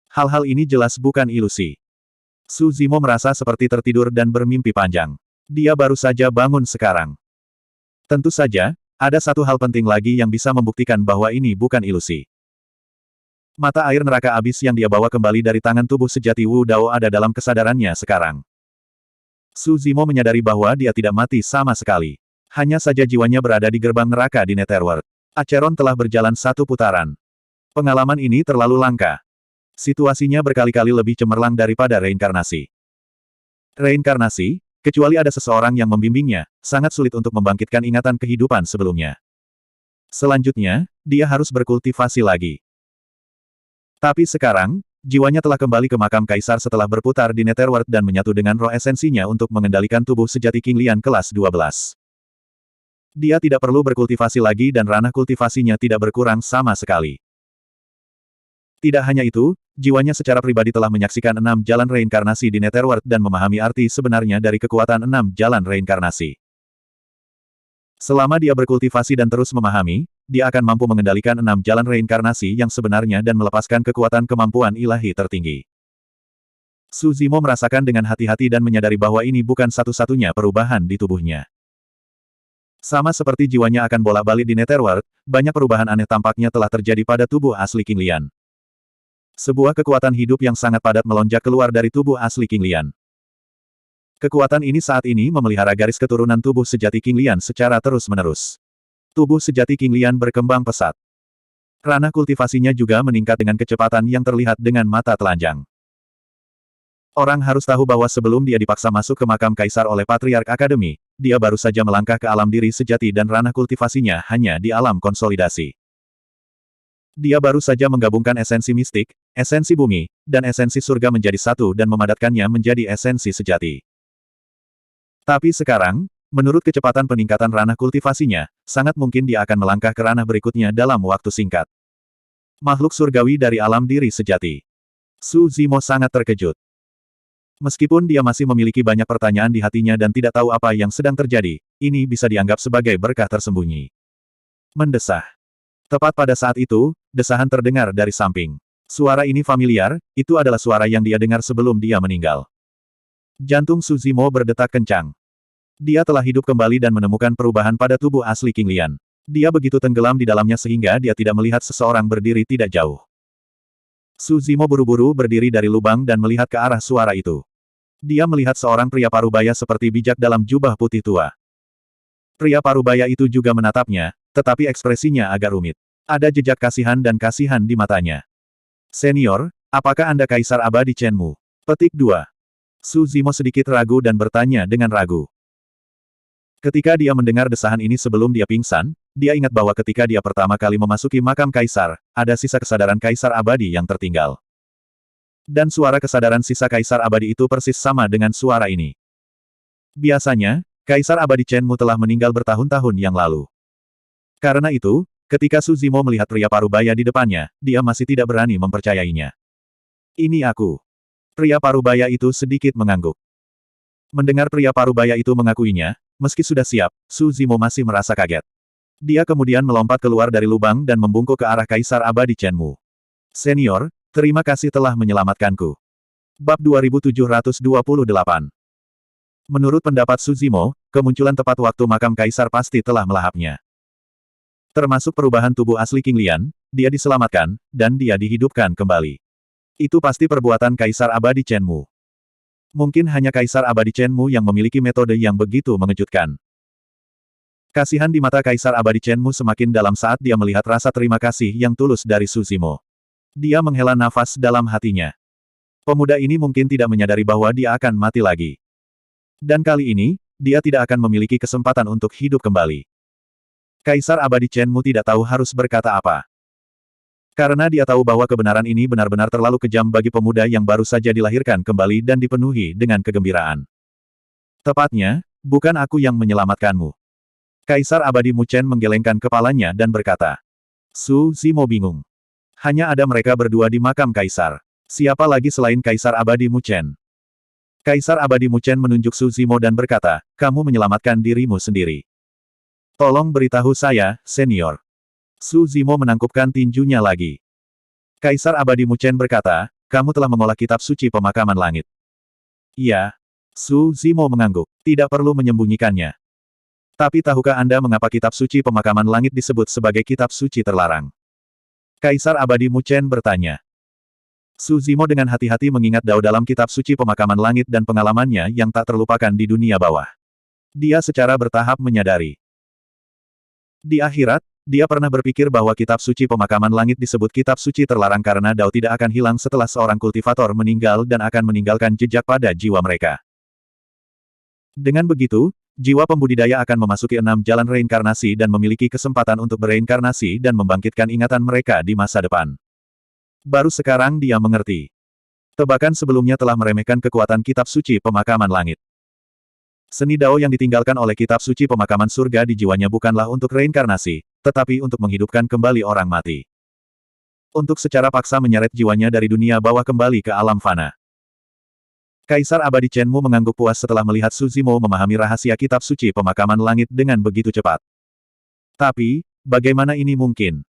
Hal-hal ini jelas bukan ilusi. Su Zimo merasa seperti tertidur dan bermimpi panjang. Dia baru saja bangun sekarang. Tentu saja, ada satu hal penting lagi yang bisa membuktikan bahwa ini bukan ilusi. Mata air neraka abis yang dia bawa kembali dari tangan tubuh sejati Wu Dao ada dalam kesadarannya sekarang. Su Zimo menyadari bahwa dia tidak mati sama sekali. Hanya saja jiwanya berada di gerbang neraka di Netherworld. Acheron telah berjalan satu putaran. Pengalaman ini terlalu langka. Situasinya berkali-kali lebih cemerlang daripada reinkarnasi. Reinkarnasi, kecuali ada seseorang yang membimbingnya, sangat sulit untuk membangkitkan ingatan kehidupan sebelumnya. Selanjutnya, dia harus berkultivasi lagi. Tapi sekarang, jiwanya telah kembali ke makam kaisar setelah berputar di Netherworld dan menyatu dengan roh esensinya untuk mengendalikan tubuh sejati King Lian kelas 12. Dia tidak perlu berkultivasi lagi dan ranah kultivasinya tidak berkurang sama sekali. Tidak hanya itu, jiwanya secara pribadi telah menyaksikan 6 jalan reinkarnasi di Netherworld dan memahami arti sebenarnya dari kekuatan 6 jalan reinkarnasi. Selama dia berkultivasi dan terus memahami, dia akan mampu mengendalikan 6 jalan reinkarnasi yang sebenarnya dan melepaskan kekuatan kemampuan ilahi tertinggi. Su Zimo merasakan dengan hati-hati dan menyadari bahwa ini bukan satu-satunya perubahan di tubuhnya. Sama seperti jiwanya akan bolak-balik di Netherworld, banyak perubahan aneh tampaknya telah terjadi pada tubuh asli King Lian. Sebuah kekuatan hidup yang sangat padat melonjak keluar dari tubuh asli King Lian. Kekuatan ini saat ini memelihara garis keturunan tubuh sejati King Lian secara terus-menerus. Tubuh sejati King Lian berkembang pesat. Ranah kultivasinya juga meningkat dengan kecepatan yang terlihat dengan mata telanjang. Orang harus tahu bahwa sebelum dia dipaksa masuk ke makam kaisar oleh Patriark Akademi, dia baru saja melangkah ke alam diri sejati dan ranah kultivasinya hanya di alam konsolidasi. Dia baru saja menggabungkan esensi mistik, esensi bumi, dan esensi surga menjadi satu dan memadatkannya menjadi esensi sejati. Tapi sekarang, menurut kecepatan peningkatan ranah kultivasinya, sangat mungkin dia akan melangkah ke ranah berikutnya dalam waktu singkat. Makhluk surgawi dari alam diri sejati. Su Zimo sangat terkejut. Meskipun dia masih memiliki banyak pertanyaan di hatinya dan tidak tahu apa yang sedang terjadi, ini bisa dianggap sebagai berkah tersembunyi. Mendesah. Tepat pada saat itu, desahan terdengar dari samping. Suara ini familiar, itu adalah suara yang dia dengar sebelum dia meninggal. Jantung Su Zimo berdetak kencang. Dia telah hidup kembali dan menemukan perubahan pada tubuh asli King Lian. Dia begitu tenggelam di dalamnya sehingga dia tidak melihat seseorang berdiri tidak jauh. Su Zimo buru-buru berdiri dari lubang dan melihat ke arah suara itu. Dia melihat seorang pria parubaya seperti bijak dalam jubah putih tua. Pria parubaya itu juga menatapnya, tetapi ekspresinya agak rumit. Ada jejak kasihan dan kasihan di matanya. Senior, apakah Anda Kaisar Abadi Chenmu? Petik 2. Su Zimo sedikit ragu dan bertanya dengan ragu. Ketika dia mendengar desahan ini sebelum dia pingsan, dia ingat bahwa ketika dia pertama kali memasuki makam kaisar, ada sisa kesadaran Kaisar Abadi yang tertinggal. Dan suara kesadaran sisa Kaisar Abadi itu persis sama dengan suara ini. Biasanya, Kaisar Abadi Chenmu telah meninggal bertahun-tahun yang lalu. Karena itu, ketika Su Zimo melihat pria parubaya di depannya, dia masih tidak berani mempercayainya. Ini aku. Pria parubaya itu sedikit mengangguk. Mendengar pria parubaya itu mengakuinya, meski sudah siap, Su Zimo masih merasa kaget. Dia kemudian melompat keluar dari lubang dan membungkuk ke arah Kaisar Abadi Chenmu. Senior, terima kasih telah menyelamatkanku. Bab 2728. Menurut pendapat Su Zimo, kemunculan tepat waktu makam kaisar pasti telah melahapnya. Termasuk perubahan tubuh asli King Lian, dia diselamatkan, dan dia dihidupkan kembali. Itu pasti perbuatan Kaisar Abadi Chenmu. Mungkin hanya Kaisar Abadi Chenmu yang memiliki metode yang begitu mengejutkan. Kasihan di mata Kaisar Abadi Chenmu semakin dalam saat dia melihat rasa terima kasih yang tulus dari Su Zimo. Dia menghela nafas dalam hatinya. Pemuda ini mungkin tidak menyadari bahwa dia akan mati lagi. Dan kali ini, dia tidak akan memiliki kesempatan untuk hidup kembali. Kaisar Abadi Chenmu tidak tahu harus berkata apa. Karena dia tahu bahwa kebenaran ini benar-benar terlalu kejam bagi pemuda yang baru saja dilahirkan kembali dan dipenuhi dengan kegembiraan. Tepatnya, bukan aku yang menyelamatkanmu. Kaisar Abadi Mu Chen menggelengkan kepalanya dan berkata. Su Zimo bingung. Hanya ada mereka berdua di makam kaisar. Siapa lagi selain Kaisar Abadi Mu Chen? Kaisar Abadi Mu Chen menunjuk Su Zimo dan berkata, kamu menyelamatkan dirimu sendiri. Tolong beritahu saya, senior. Su Zimo menangkupkan tinjunya lagi. Kaisar Abadi Mu Chen berkata, kamu telah mengolah kitab suci pemakaman langit. Iya. Su Zimo mengangguk. Tidak perlu menyembunyikannya. Tapi tahukah Anda mengapa kitab suci pemakaman langit disebut sebagai kitab suci terlarang? Kaisar Abadi Mu Chen bertanya. Su Zimo dengan hati-hati mengingat Dao dalam kitab suci pemakaman langit dan pengalamannya yang tak terlupakan di dunia bawah. Dia secara bertahap menyadari. Di akhirat, dia pernah berpikir bahwa kitab suci pemakaman langit disebut kitab suci terlarang karena Dao tidak akan hilang setelah seorang kultivator meninggal dan akan meninggalkan jejak pada jiwa mereka. Dengan begitu, jiwa pembudidaya akan memasuki 6 jalan reinkarnasi dan memiliki kesempatan untuk bereinkarnasi dan membangkitkan ingatan mereka di masa depan. Baru sekarang dia mengerti. Tebakan sebelumnya telah meremehkan kekuatan kitab suci pemakaman langit. Seni Dao yang ditinggalkan oleh kitab suci pemakaman surga di jiwanya bukanlah untuk reinkarnasi, tetapi untuk menghidupkan kembali orang mati. Untuk secara paksa menyeret jiwanya dari dunia bawah kembali ke alam fana. Kaisar Abadi Chen Mu mengangguk puas setelah melihat Su Zimo memahami rahasia kitab suci pemakaman langit dengan begitu cepat. Tapi, bagaimana ini mungkin?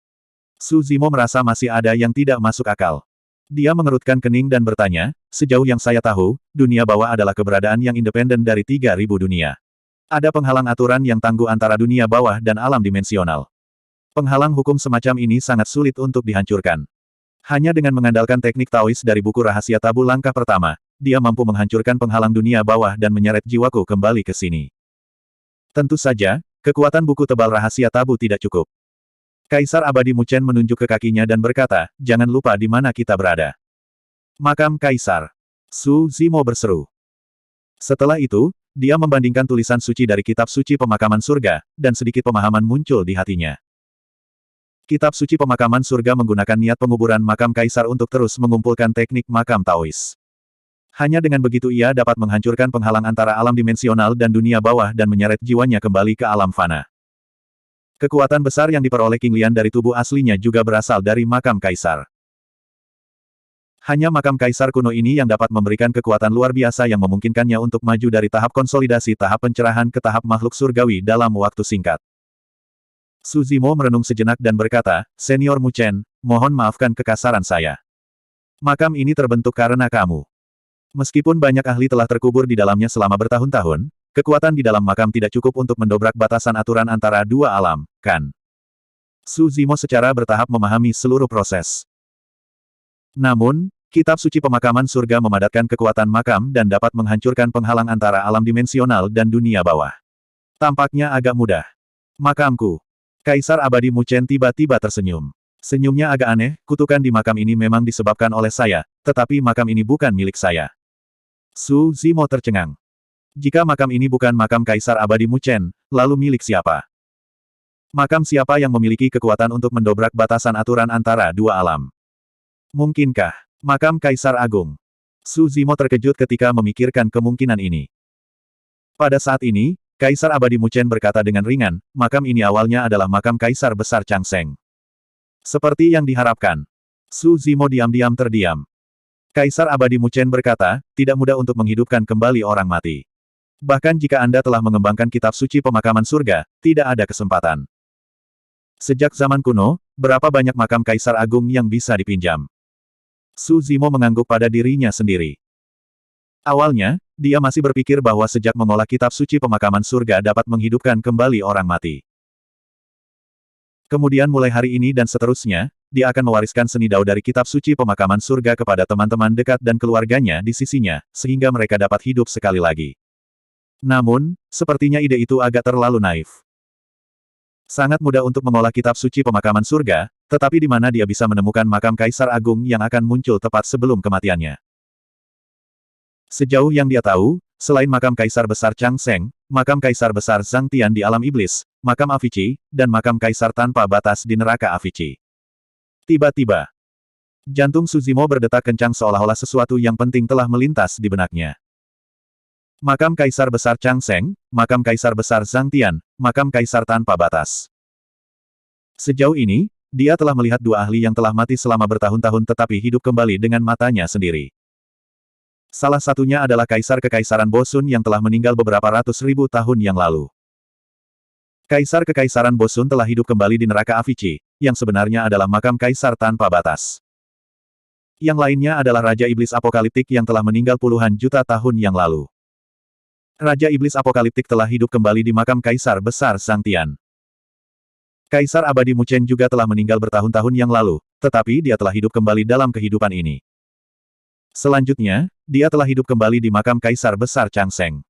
Su Zimo merasa masih ada yang tidak masuk akal. Dia mengerutkan kening dan bertanya, sejauh yang saya tahu, dunia bawah adalah keberadaan yang independen dari 3.000 dunia. Ada penghalang aturan yang tangguh antara dunia bawah dan alam dimensional. Penghalang hukum semacam ini sangat sulit untuk dihancurkan. Hanya dengan mengandalkan teknik Taois dari buku rahasia tabu langkah pertama, dia mampu menghancurkan penghalang dunia bawah dan menyeret jiwaku kembali ke sini. Tentu saja, kekuatan buku tebal rahasia tabu tidak cukup. Kaisar Abadi Mu Chen menunjuk ke kakinya dan berkata, jangan lupa di mana kita berada. Makam Kaisar. Su Zimo berseru. Setelah itu, dia membandingkan tulisan suci dari kitab suci pemakaman surga, dan sedikit pemahaman muncul di hatinya. Kitab suci pemakaman surga menggunakan niat penguburan makam Kaisar untuk terus mengumpulkan teknik makam Taois. Hanya dengan begitu ia dapat menghancurkan penghalang antara alam dimensional dan dunia bawah dan menyeret jiwanya kembali ke alam fana. Kekuatan besar yang diperoleh King Lian dari tubuh aslinya juga berasal dari makam Kaisar. Hanya makam Kaisar kuno ini yang dapat memberikan kekuatan luar biasa yang memungkinkannya untuk maju dari tahap konsolidasi tahap pencerahan ke tahap makhluk surgawi dalam waktu singkat. Su Zimo merenung sejenak dan berkata, Senior Mu Chen, mohon maafkan kekasaran saya. Makam ini terbentuk karena kamu. Meskipun banyak ahli telah terkubur di dalamnya selama bertahun-tahun, kekuatan di dalam makam tidak cukup untuk mendobrak batasan aturan antara dua alam, kan? Su Zimo secara bertahap memahami seluruh proses. Namun, kitab suci pemakaman surga memadatkan kekuatan makam dan dapat menghancurkan penghalang antara alam dimensional dan dunia bawah. Tampaknya agak mudah. Makamku. Kaisar Abadi Mu Chen tiba-tiba tersenyum. Senyumnya agak aneh, kutukan di makam ini memang disebabkan oleh saya, tetapi makam ini bukan milik saya. Su Zimo tercengang. Jika makam ini bukan makam Kaisar Abadi Mu Chen, lalu milik siapa? Makam siapa yang memiliki kekuatan untuk mendobrak batasan aturan antara dua alam? Mungkinkah makam Kaisar Agung? Su Zimo terkejut ketika memikirkan kemungkinan ini. Pada saat ini, Kaisar Abadi Mu Chen berkata dengan ringan, makam ini awalnya adalah makam Kaisar Besar Chang Seng. Seperti yang diharapkan. Su Zimo diam-diam terdiam. Kaisar Abadi Mu Chen berkata, tidak mudah untuk menghidupkan kembali orang mati. Bahkan jika Anda telah mengembangkan kitab suci pemakaman surga, tidak ada kesempatan. Sejak zaman kuno, berapa banyak makam Kaisar Agung yang bisa dipinjam? Su Zimo mengangguk pada dirinya sendiri. Awalnya, dia masih berpikir bahwa sejak mengolah kitab suci pemakaman surga dapat menghidupkan kembali orang mati. Kemudian mulai hari ini dan seterusnya, dia akan mewariskan seni Dao dari kitab suci pemakaman surga kepada teman-teman dekat dan keluarganya di sisinya, sehingga mereka dapat hidup sekali lagi. Namun, sepertinya ide itu agak terlalu naif. Sangat mudah untuk mengolah kitab suci pemakaman surga, tetapi di mana dia bisa menemukan makam Kaisar Agung yang akan muncul tepat sebelum kematiannya. Sejauh yang dia tahu, selain makam Kaisar Besar Chang Seng, makam Kaisar Besar Zhang Tian di alam iblis, makam Avici, dan makam Kaisar tanpa batas di neraka Avici. Tiba-tiba, jantung Su Zimo berdetak kencang seolah-olah sesuatu yang penting telah melintas di benaknya. Makam Kaisar Besar Chang Seng, makam Kaisar Besar Zhang Tian, makam Kaisar tanpa batas. Sejauh ini, dia telah melihat dua ahli yang telah mati selama bertahun-tahun tetapi hidup kembali dengan matanya sendiri. Salah satunya adalah Kaisar Kekaisaran Bosun yang telah meninggal beberapa ratus ribu tahun yang lalu. Kaisar Kekaisaran Bosun telah hidup kembali di neraka Avici, yang sebenarnya adalah makam Kaisar tanpa batas. Yang lainnya adalah Raja Iblis Apokaliptik yang telah meninggal puluhan juta tahun yang lalu. Raja Iblis Apokaliptik telah hidup kembali di makam Kaisar Besar Sang Tian. Kaisar Abadi Mu Chen juga telah meninggal bertahun-tahun yang lalu, tetapi dia telah hidup kembali dalam kehidupan ini. Selanjutnya, dia telah hidup kembali di makam Kaisar Besar Chang Sheng.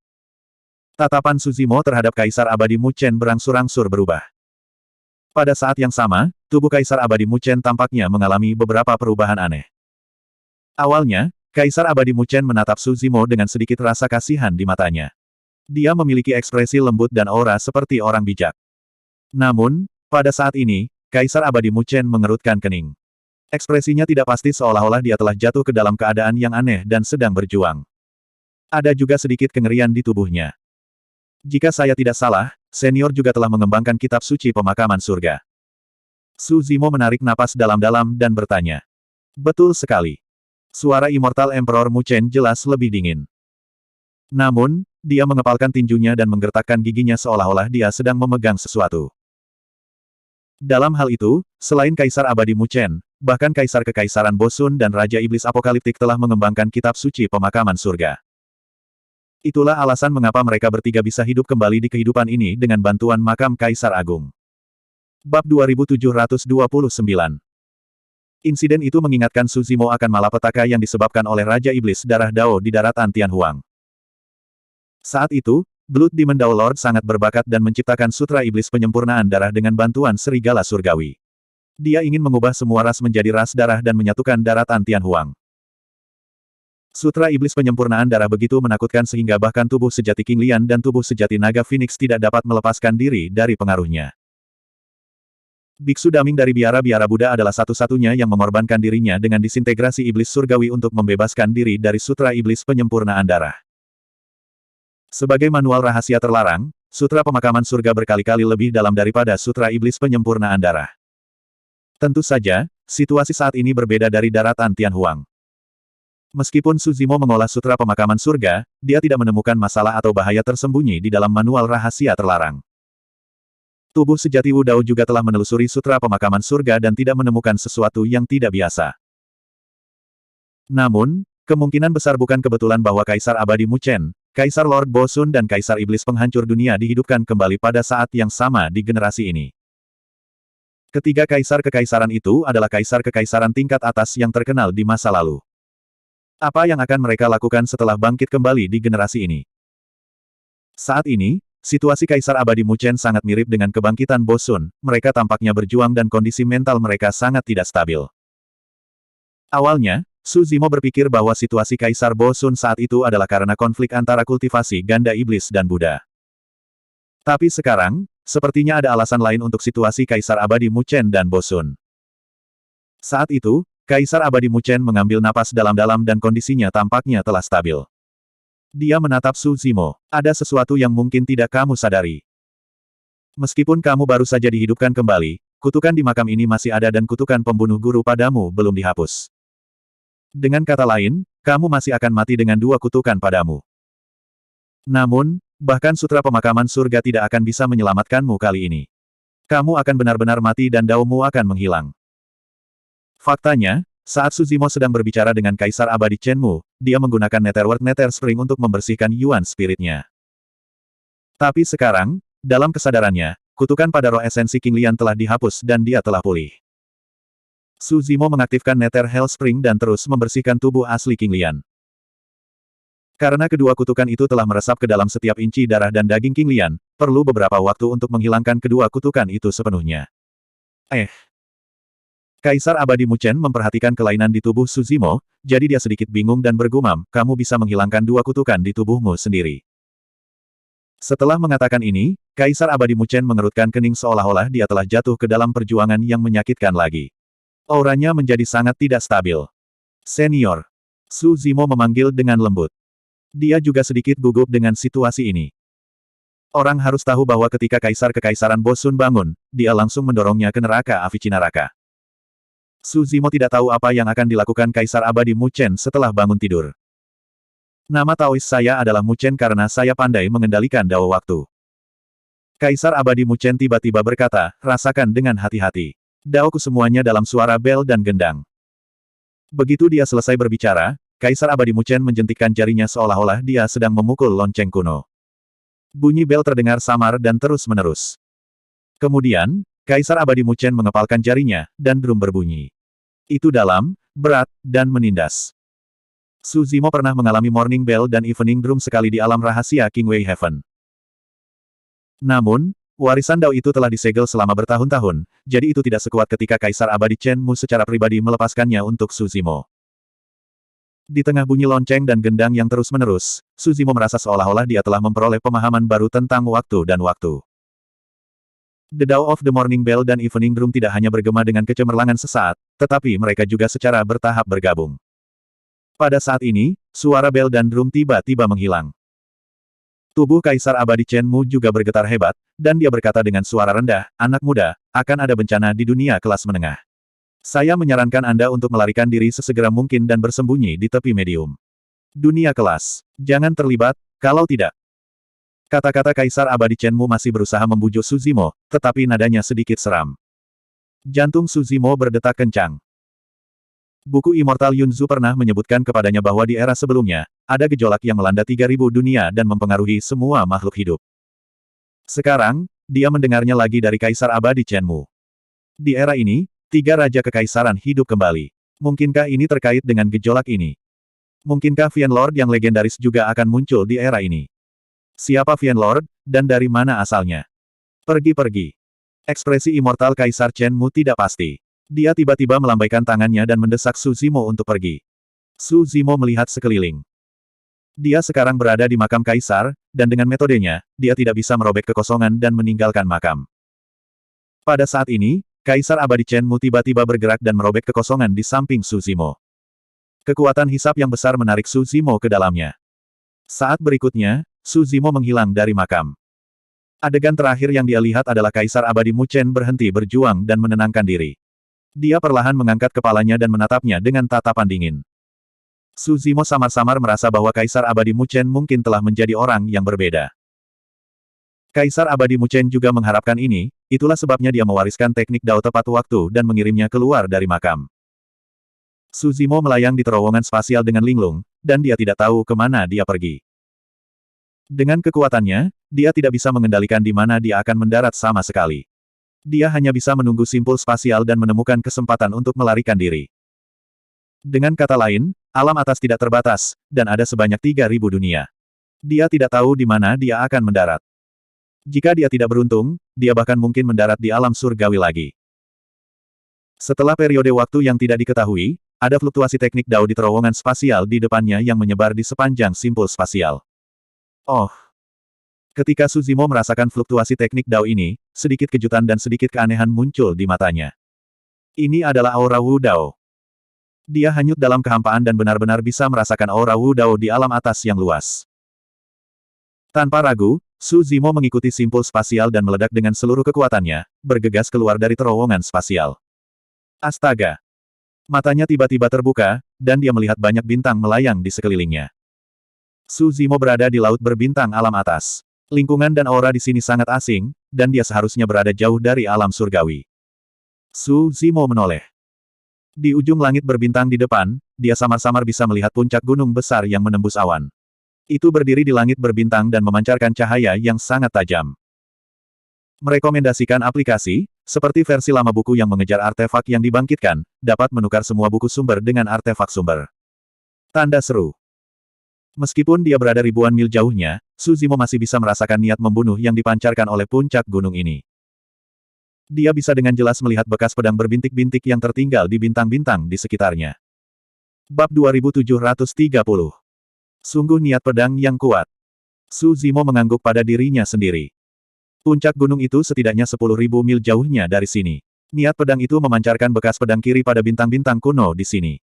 Tatapan Su Zimo terhadap Kaisar Abadi Mu Chen berangsur-angsur berubah. Pada saat yang sama, tubuh Kaisar Abadi Mu Chen tampaknya mengalami beberapa perubahan aneh. Awalnya, Kaisar Abadi Mu Chen menatap Su Zimo dengan sedikit rasa kasihan di matanya. Dia memiliki ekspresi lembut dan aura seperti orang bijak. Namun, pada saat ini, Kaisar Abadi Mu Chen mengerutkan kening. Ekspresinya tidak pasti seolah-olah dia telah jatuh ke dalam keadaan yang aneh dan sedang berjuang. Ada juga sedikit kengerian di tubuhnya. Jika saya tidak salah, senior juga telah mengembangkan kitab suci pemakaman surga. Su Zimo menarik napas dalam-dalam dan bertanya. Betul sekali. Suara Immortal Emperor Mu Chen jelas lebih dingin. Namun, dia mengepalkan tinjunya dan menggertakkan giginya seolah-olah dia sedang memegang sesuatu. Dalam hal itu, selain Kaisar Abadi Mu Chen, bahkan Kaisar Kekaisaran Bosun dan Raja Iblis Apokaliptik telah mengembangkan kitab suci pemakaman surga. Itulah alasan mengapa mereka bertiga bisa hidup kembali di kehidupan ini dengan bantuan makam Kaisar Agung. Bab 2729. Insiden itu mengingatkan Su Zimo akan malapetaka yang disebabkan oleh Raja Iblis Darah Dao di daratan Tianhuang. Saat itu, Blood Demon Dao Lord sangat berbakat dan menciptakan sutra iblis penyempurnaan darah dengan bantuan serigala surgawi. Dia ingin mengubah semua ras menjadi ras darah dan menyatukan daratan Tianhuang. Sutra iblis penyempurnaan darah begitu menakutkan sehingga bahkan tubuh sejati King Lian dan tubuh sejati naga Phoenix tidak dapat melepaskan diri dari pengaruhnya. Biksu Daming dari biara-biara Buddha adalah satu-satunya yang mengorbankan dirinya dengan disintegrasi iblis surgawi untuk membebaskan diri dari sutra iblis penyempurnaan darah. Sebagai manual rahasia terlarang, sutra pemakaman surga berkali-kali lebih dalam daripada sutra iblis penyempurnaan darah. Tentu saja, situasi saat ini berbeda dari daratan Tianhuang. Meskipun Su Zimo mengolah sutra pemakaman surga, dia tidak menemukan masalah atau bahaya tersembunyi di dalam manual rahasia terlarang. Tubuh sejati Wu Dao juga telah menelusuri sutra pemakaman surga dan tidak menemukan sesuatu yang tidak biasa. Namun, kemungkinan besar bukan kebetulan bahwa Kaisar Abadi Mu Chen, Kaisar Lord Bosun dan Kaisar Iblis Penghancur Dunia dihidupkan kembali pada saat yang sama di generasi ini. Ketiga kaisar kekaisaran itu adalah kaisar kekaisaran tingkat atas yang terkenal di masa lalu. Apa yang akan mereka lakukan setelah bangkit kembali di generasi ini? Saat ini, situasi Kaisar Abadi Mu Chen sangat mirip dengan kebangkitan Bosun, mereka tampaknya berjuang dan kondisi mental mereka sangat tidak stabil. Awalnya, Su Zimo berpikir bahwa situasi Kaisar Bosun saat itu adalah karena konflik antara kultivasi ganda iblis dan Buddha. Tapi sekarang, sepertinya ada alasan lain untuk situasi Kaisar Abadi Mu Chen dan Bosun. Saat itu, Kaisar Abadi Mu Chen mengambil napas dalam-dalam dan kondisinya tampaknya telah stabil. Dia menatap Su Zimo. Ada sesuatu yang mungkin tidak kamu sadari. Meskipun kamu baru saja dihidupkan kembali, kutukan di makam ini masih ada dan kutukan pembunuh guru padamu belum dihapus. Dengan kata lain, kamu masih akan mati dengan 2 kutukan padamu. Namun, bahkan sutra pemakaman surga tidak akan bisa menyelamatkanmu kali ini. Kamu akan benar-benar mati dan daomu akan menghilang. Faktanya, saat Su Zimo sedang berbicara dengan Kaisar Abadi Chenmu, dia menggunakan Netherworld Nether Spring untuk membersihkan Yuan spiritnya. Tapi sekarang, dalam kesadarannya, kutukan pada roh esensi King Lian telah dihapus dan dia telah pulih. Su Zimo mengaktifkan Nether Hell Spring dan terus membersihkan tubuh asli King Lian. Karena kedua kutukan itu telah meresap ke dalam setiap inci darah dan daging King Lian, perlu beberapa waktu untuk menghilangkan kedua kutukan itu sepenuhnya. Kaisar Abadi Mu Chen memperhatikan kelainan di tubuh Su Zimo, jadi dia sedikit bingung dan bergumam, kamu bisa menghilangkan 2 kutukan di tubuhmu sendiri. Setelah mengatakan ini, Kaisar Abadi Mu Chen mengerutkan kening seolah-olah dia telah jatuh ke dalam perjuangan yang menyakitkan lagi. Auranya menjadi sangat tidak stabil. Senior. Su Zimo memanggil dengan lembut. Dia juga sedikit gugup dengan situasi ini. Orang harus tahu bahwa ketika Kaisar Kekaisaran Bosun bangun, dia langsung mendorongnya ke neraka Avicinaraka. Su Zimo tidak tahu apa yang akan dilakukan Kaisar Abadi Mu Chen setelah bangun tidur. Nama Taois saya adalah Mu Chen karena saya pandai mengendalikan dao waktu. Kaisar Abadi Mu Chen tiba-tiba berkata, rasakan dengan hati-hati. Daoku semuanya dalam suara bel dan gendang. Begitu dia selesai berbicara, Kaisar Abadi Mu Chen menjentikkan jarinya seolah-olah dia sedang memukul lonceng kuno. Bunyi bel terdengar samar dan terus-menerus. Kemudian, Kaisar Abadi Mu Chen mengepalkan jarinya, dan drum berbunyi. Itu dalam, berat, dan menindas. Su Zimo pernah mengalami Morning Bell dan Evening Drum sekali di alam rahasia Kingwei Heaven. Namun, warisan Dao itu telah disegel selama bertahun-tahun, jadi itu tidak sekuat ketika Kaisar Abadi Chen Mu secara pribadi melepaskannya untuk Su Zimo. Di tengah bunyi lonceng dan gendang yang terus-menerus, Su Zimo merasa seolah-olah dia telah memperoleh pemahaman baru tentang waktu dan waktu. The Dao of the Morning Bell dan Evening Drum tidak hanya bergema dengan kecemerlangan sesaat, tetapi mereka juga secara bertahap bergabung. Pada saat ini, suara bel dan drum tiba-tiba menghilang. Tubuh Kaisar Abadi Chen Mu juga bergetar hebat, dan dia berkata dengan suara rendah, "Anak muda, akan ada bencana di dunia kelas menengah. Saya menyarankan Anda untuk melarikan diri sesegera mungkin dan bersembunyi di tepi medium. Dunia kelas. Jangan terlibat, kalau tidak." Kata-kata Kaisar Abadi Chen Mu masih berusaha membujuk Su Zimo, tetapi nadanya sedikit seram. Jantung Su Zimo berdetak kencang. Buku Immortal Yunzu pernah menyebutkan kepadanya bahwa di era sebelumnya, ada gejolak yang melanda 3.000 dunia dan mempengaruhi semua makhluk hidup. Sekarang, dia mendengarnya lagi dari Kaisar Abadi Chen Mu. Di era ini, 3 raja kekaisaran hidup kembali. Mungkinkah ini terkait dengan gejolak ini? Mungkinkah Vian Lord yang legendaris juga akan muncul di era ini? Siapa Vian Lord, dan dari mana asalnya? Pergi-pergi. Ekspresi Immortal Kaisar Chen Mu tidak pasti. Dia tiba-tiba melambaikan tangannya dan mendesak Su Zimo untuk pergi. Su Zimo melihat sekeliling. Dia sekarang berada di makam kaisar, dan dengan metodenya, dia tidak bisa merobek kekosongan dan meninggalkan makam. Pada saat ini, Kaisar Abadi Chen Mu tiba-tiba bergerak dan merobek kekosongan di samping Su Zimo. Kekuatan hisap yang besar menarik Su Zimo ke dalamnya. Saat berikutnya, Su Zimo menghilang dari makam. Adegan terakhir yang dia lihat adalah Kaisar Abadi Mu Chen berhenti berjuang dan menenangkan diri. Dia perlahan mengangkat kepalanya dan menatapnya dengan tatapan dingin. Su Zimo samar-samar merasa bahwa Kaisar Abadi Mu Chen mungkin telah menjadi orang yang berbeda. Kaisar Abadi Mu Chen juga mengharapkan ini, itulah sebabnya dia mewariskan teknik Dao tepat waktu dan mengirimnya keluar dari makam. Su Zimo melayang di terowongan spasial dengan linglung, dan dia tidak tahu kemana dia pergi. Dengan kekuatannya, dia tidak bisa mengendalikan di mana dia akan mendarat sama sekali. Dia hanya bisa menunggu simpul spasial dan menemukan kesempatan untuk melarikan diri. Dengan kata lain, alam atas tidak terbatas, dan ada sebanyak 3.000 dunia. Dia tidak tahu di mana dia akan mendarat. Jika dia tidak beruntung, dia bahkan mungkin mendarat di alam surgawi lagi. Setelah periode waktu yang tidak diketahui, ada fluktuasi teknik Dao di terowongan spasial di depannya yang menyebar di sepanjang simpul spasial. Oh! Ketika Su Zimo merasakan fluktuasi teknik Dao ini, sedikit kejutan dan sedikit keanehan muncul di matanya. Ini adalah aura Wu Dao. Dia hanyut dalam kehampaan dan benar-benar bisa merasakan aura Wu Dao di alam atas yang luas. Tanpa ragu, Su Zimo mengikuti simpul spasial dan meledak dengan seluruh kekuatannya, bergegas keluar dari terowongan spasial. Astaga! Matanya tiba-tiba terbuka, dan dia melihat banyak bintang melayang di sekelilingnya. Su Zimo berada di laut berbintang alam atas. Lingkungan dan aura di sini sangat asing, dan dia seharusnya berada jauh dari alam surgawi. Su Zimo menoleh. Di ujung langit berbintang di depan, dia samar-samar bisa melihat puncak gunung besar yang menembus awan. Itu berdiri di langit berbintang dan memancarkan cahaya yang sangat tajam. Merekomendasikan aplikasi, seperti versi lama buku yang mengejar artefak yang dibangkitkan, dapat menukar semua buku sumber dengan artefak sumber. Tanda seru. Meskipun dia berada ribuan mil jauhnya, Su Zimo masih bisa merasakan niat membunuh yang dipancarkan oleh puncak gunung ini. Dia bisa dengan jelas melihat bekas pedang berbintik-bintik yang tertinggal di bintang-bintang di sekitarnya. Bab 2730. Sungguh niat pedang yang kuat. Su Zimo mengangguk pada dirinya sendiri. Puncak gunung itu setidaknya 10.000 mil jauhnya dari sini. Niat pedang itu memancarkan bekas pedang kiri pada bintang-bintang kuno di sini.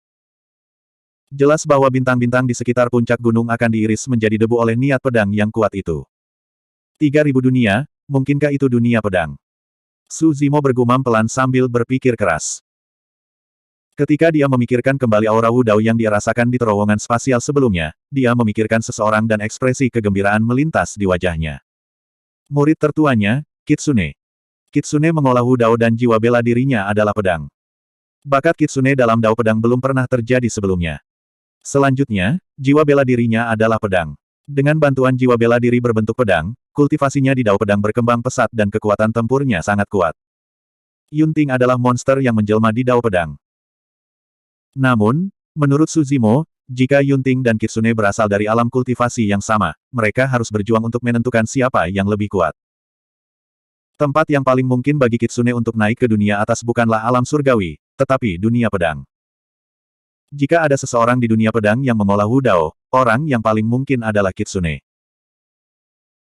Jelas bahwa bintang-bintang di sekitar puncak gunung akan diiris menjadi debu oleh niat pedang yang kuat itu. 3.000 dunia, mungkinkah itu dunia pedang? Su Zimo bergumam pelan sambil berpikir keras. Ketika dia memikirkan kembali aura Wu Dao yang dia rasakan di terowongan spasial sebelumnya, dia memikirkan seseorang dan ekspresi kegembiraan melintas di wajahnya. Murid tertuanya, Kitsune. Kitsune mengolah Wu Dao dan jiwa bela dirinya adalah pedang. Bakat Kitsune dalam Dao pedang belum pernah terjadi sebelumnya. Selanjutnya, jiwa bela dirinya adalah pedang. Dengan bantuan jiwa bela diri berbentuk pedang, kultivasinya di Dao Pedang berkembang pesat dan kekuatan tempurnya sangat kuat. Yunting adalah monster yang menjelma di Dao Pedang. Namun, menurut Suzimo, jika Yunting dan Kitsune berasal dari alam kultivasi yang sama, mereka harus berjuang untuk menentukan siapa yang lebih kuat. Tempat yang paling mungkin bagi Kitsune untuk naik ke dunia atas bukanlah alam surgawi, tetapi dunia pedang. Jika ada seseorang di dunia pedang yang mengolah Wu Dao, orang yang paling mungkin adalah Kitsune.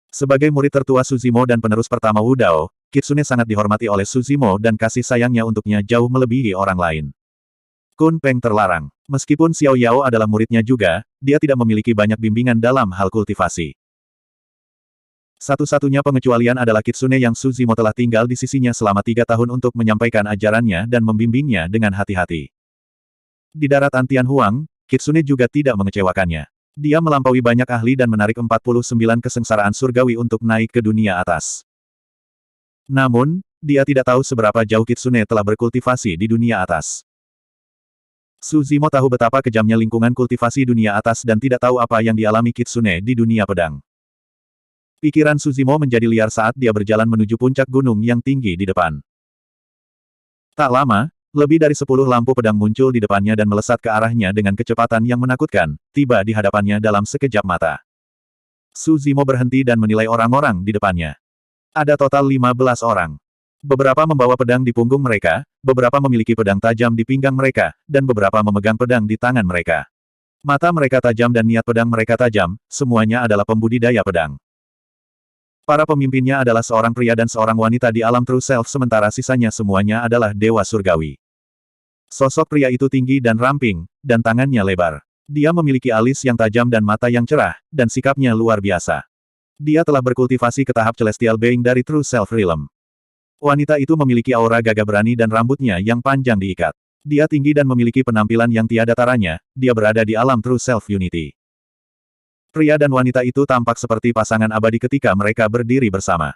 Sebagai murid tertua Suzimo dan penerus pertama Wu Dao, Kitsune sangat dihormati oleh Suzimo dan kasih sayangnya untuknya jauh melebihi orang lain. Kun Peng terlarang. Meskipun Xiao Yao adalah muridnya juga, dia tidak memiliki banyak bimbingan dalam hal kultivasi. Satu-satunya pengecualian adalah Kitsune yang Suzimo telah tinggal di sisinya selama 3 tahun untuk menyampaikan ajarannya dan membimbingnya dengan hati-hati. Di daratan Tianhuang, Kitsune juga tidak mengecewakannya. Dia melampaui banyak ahli dan menarik 49 kesengsaraan surgawi untuk naik ke dunia atas. Namun, dia tidak tahu seberapa jauh Kitsune telah berkultivasi di dunia atas. Suzimo tahu betapa kejamnya lingkungan kultivasi dunia atas dan tidak tahu apa yang dialami Kitsune di dunia pedang. Pikiran Suzimo menjadi liar saat dia berjalan menuju puncak gunung yang tinggi di depan. Tak lama, lebih dari 10 lampu pedang muncul di depannya dan melesat ke arahnya dengan kecepatan yang menakutkan, tiba di hadapannya dalam sekejap mata. Suzimo berhenti dan menilai orang-orang di depannya. Ada total 15 orang. Beberapa membawa pedang di punggung mereka, beberapa memiliki pedang tajam di pinggang mereka, dan beberapa memegang pedang di tangan mereka. Mata mereka tajam dan niat pedang mereka tajam, semuanya adalah pembudidaya pedang. Para pemimpinnya adalah seorang pria dan seorang wanita di alam True Self sementara sisanya semuanya adalah dewa surgawi. Sosok pria itu tinggi dan ramping, dan tangannya lebar. Dia memiliki alis yang tajam dan mata yang cerah, dan sikapnya luar biasa. Dia telah berkultivasi ke tahap Celestial Being dari True Self Realm. Wanita itu memiliki aura gagah berani dan rambutnya yang panjang diikat. Dia tinggi dan memiliki penampilan yang tiada taranya, dia berada di alam True Self Unity. Pria dan wanita itu tampak seperti pasangan abadi ketika mereka berdiri bersama.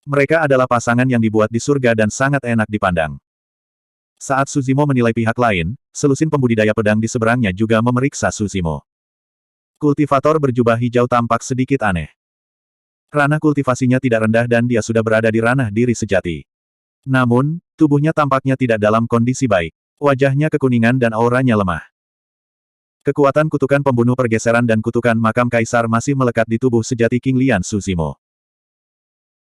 Mereka adalah pasangan yang dibuat di surga dan sangat enak dipandang. Saat Suzimo menilai pihak lain, selusin pembudidaya pedang di seberangnya juga memeriksa Suzimo. Kultivator berjubah hijau tampak sedikit aneh. Ranah kultivasinya tidak rendah dan dia sudah berada di ranah diri sejati. Namun, tubuhnya tampaknya tidak dalam kondisi baik. Wajahnya kekuningan dan auranya lemah. Kekuatan kutukan pembunuh pergeseran dan kutukan makam kaisar masih melekat di tubuh sejati King Lian Suzimo.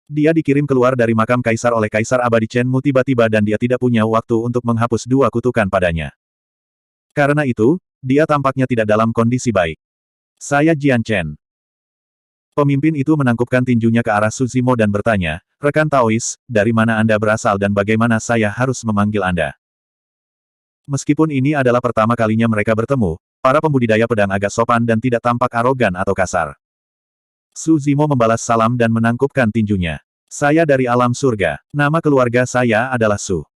Dia dikirim keluar dari makam kaisar oleh Kaisar Abadi Chen Mu tiba-tiba dan dia tidak punya waktu untuk menghapus 2 kutukan padanya. Karena itu, dia tampaknya tidak dalam kondisi baik. Saya Jian Chen. Pemimpin itu menangkupkan tinjunya ke arah Suzimo dan bertanya, "Rekan Taois, dari mana Anda berasal dan bagaimana saya harus memanggil Anda?" Meskipun ini adalah pertama kalinya mereka bertemu, para pembudidaya pedang agak sopan dan tidak tampak arogan atau kasar. Suzimo membalas salam dan menangkupkan tinjunya. "Saya dari alam surga. Nama keluarga saya adalah Su."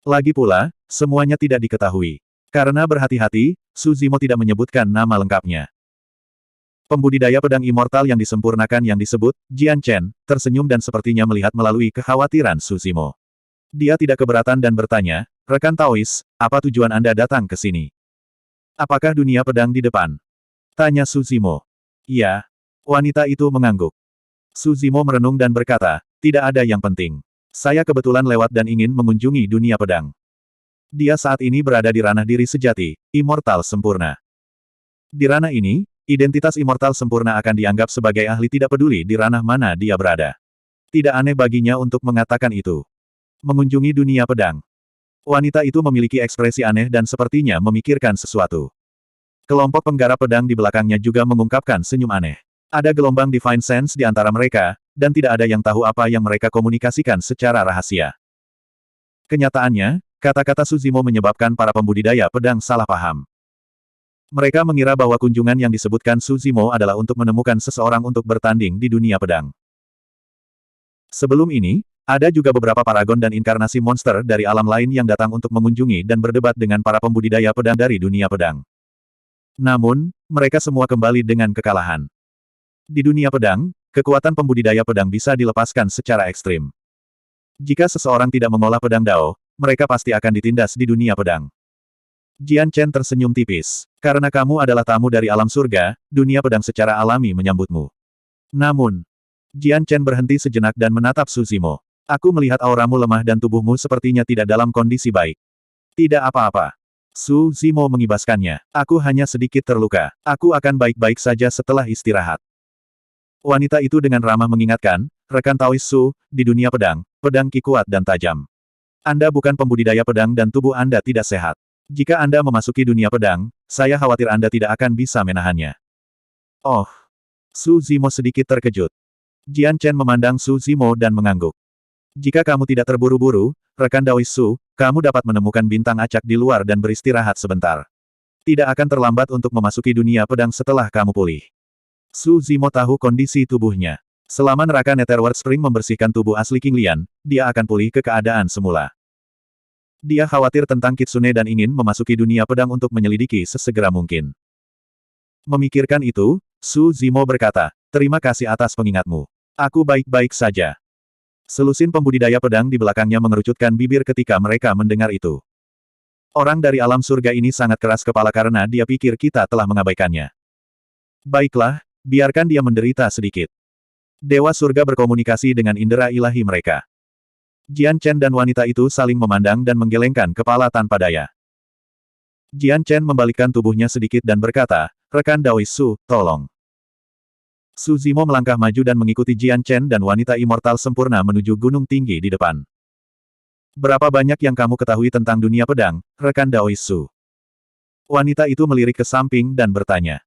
Lagi pula, semuanya tidak diketahui. Karena berhati-hati, Suzimo tidak menyebutkan nama lengkapnya. Pembudidaya pedang immortal yang disempurnakan yang disebut, Jian Chen, tersenyum dan sepertinya melihat melalui kekhawatiran Suzimo. Dia tidak keberatan dan bertanya, "Rekan Taois, apa tujuan Anda datang ke sini?" "Apakah dunia pedang di depan?" tanya Suzimo. "Iya." Wanita itu mengangguk. Suzimo merenung dan berkata, "Tidak ada yang penting. Saya kebetulan lewat dan ingin mengunjungi dunia pedang." Dia saat ini berada di ranah diri sejati, immortal sempurna. Di ranah ini, identitas immortal sempurna akan dianggap sebagai ahli tidak peduli di ranah mana dia berada. Tidak aneh baginya untuk mengatakan itu. Mengunjungi dunia pedang. Wanita itu memiliki ekspresi aneh dan sepertinya memikirkan sesuatu. Kelompok penggarap pedang di belakangnya juga mengungkapkan senyum aneh. Ada gelombang Divine Sense di antara mereka, dan tidak ada yang tahu apa yang mereka komunikasikan secara rahasia. Kenyataannya, kata-kata Suzimo menyebabkan para pembudidaya pedang salah paham. Mereka mengira bahwa kunjungan yang disebutkan Suzimo adalah untuk menemukan seseorang untuk bertanding di dunia pedang. Sebelum ini, ada juga beberapa paragon dan inkarnasi monster dari alam lain yang datang untuk mengunjungi dan berdebat dengan para pembudidaya pedang dari dunia pedang. Namun, mereka semua kembali dengan kekalahan. Di dunia pedang, kekuatan pembudidaya pedang bisa dilepaskan secara ekstrim. Jika seseorang tidak mengolah pedang Dao, mereka pasti akan ditindas di dunia pedang. Jian Chen tersenyum tipis. "Karena kamu adalah tamu dari alam surga, dunia pedang secara alami menyambutmu. Namun, Jian Chen berhenti sejenak dan menatap Su Zimo. Aku melihat auramu lemah dan tubuhmu sepertinya tidak dalam kondisi baik. Tidak apa-apa. Su Zimo mengibaskannya. Aku hanya sedikit terluka. Aku akan baik-baik saja setelah istirahat. Wanita itu dengan ramah mengingatkan, rekan Taois Su, di dunia pedang, pedang Qi kuat dan tajam. Anda bukan pembudidaya pedang dan tubuh Anda tidak sehat. Jika Anda memasuki dunia pedang, saya khawatir Anda tidak akan bisa menahannya. Oh. Su Zimo sedikit terkejut. Jian Chen memandang Su Zimo dan mengangguk. Jika kamu tidak terburu-buru, rekan Daois Su, kamu dapat menemukan bintang acak di luar dan beristirahat sebentar. Tidak akan terlambat untuk memasuki dunia pedang setelah kamu pulih. Su Zimo tahu kondisi tubuhnya. Selama neraka Netherworld Spring membersihkan tubuh asli King Lian, dia akan pulih ke keadaan semula. Dia khawatir tentang Kitsune dan ingin memasuki dunia pedang untuk menyelidiki sesegera mungkin. Memikirkan itu, Su Zimo berkata, terima kasih atas pengingatmu. Aku baik-baik saja. Selusin pembudidaya pedang di belakangnya mengerucutkan bibir ketika mereka mendengar itu. Orang dari alam surga ini sangat keras kepala karena dia pikir kita telah mengabaikannya. Baiklah, biarkan dia menderita sedikit. Dewa surga berkomunikasi dengan indera ilahi mereka. Jian Chen dan wanita itu saling memandang dan menggelengkan kepala tanpa daya. Jian Chen membalikkan tubuhnya sedikit dan berkata, rekan Daois Su, tolong. Su Zimo melangkah maju dan mengikuti Jian Chen dan wanita immortal sempurna menuju gunung tinggi di depan. Berapa banyak yang kamu ketahui tentang dunia pedang, rekan Daois Su? Wanita itu melirik ke samping dan bertanya.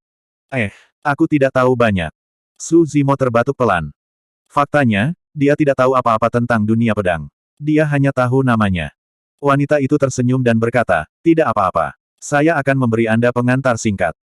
Aku tidak tahu banyak. Su Zimo terbatuk pelan. Faktanya, dia tidak tahu apa-apa tentang dunia pedang. Dia hanya tahu namanya. Wanita itu tersenyum dan berkata, tidak apa-apa. Saya akan memberi Anda pengantar singkat.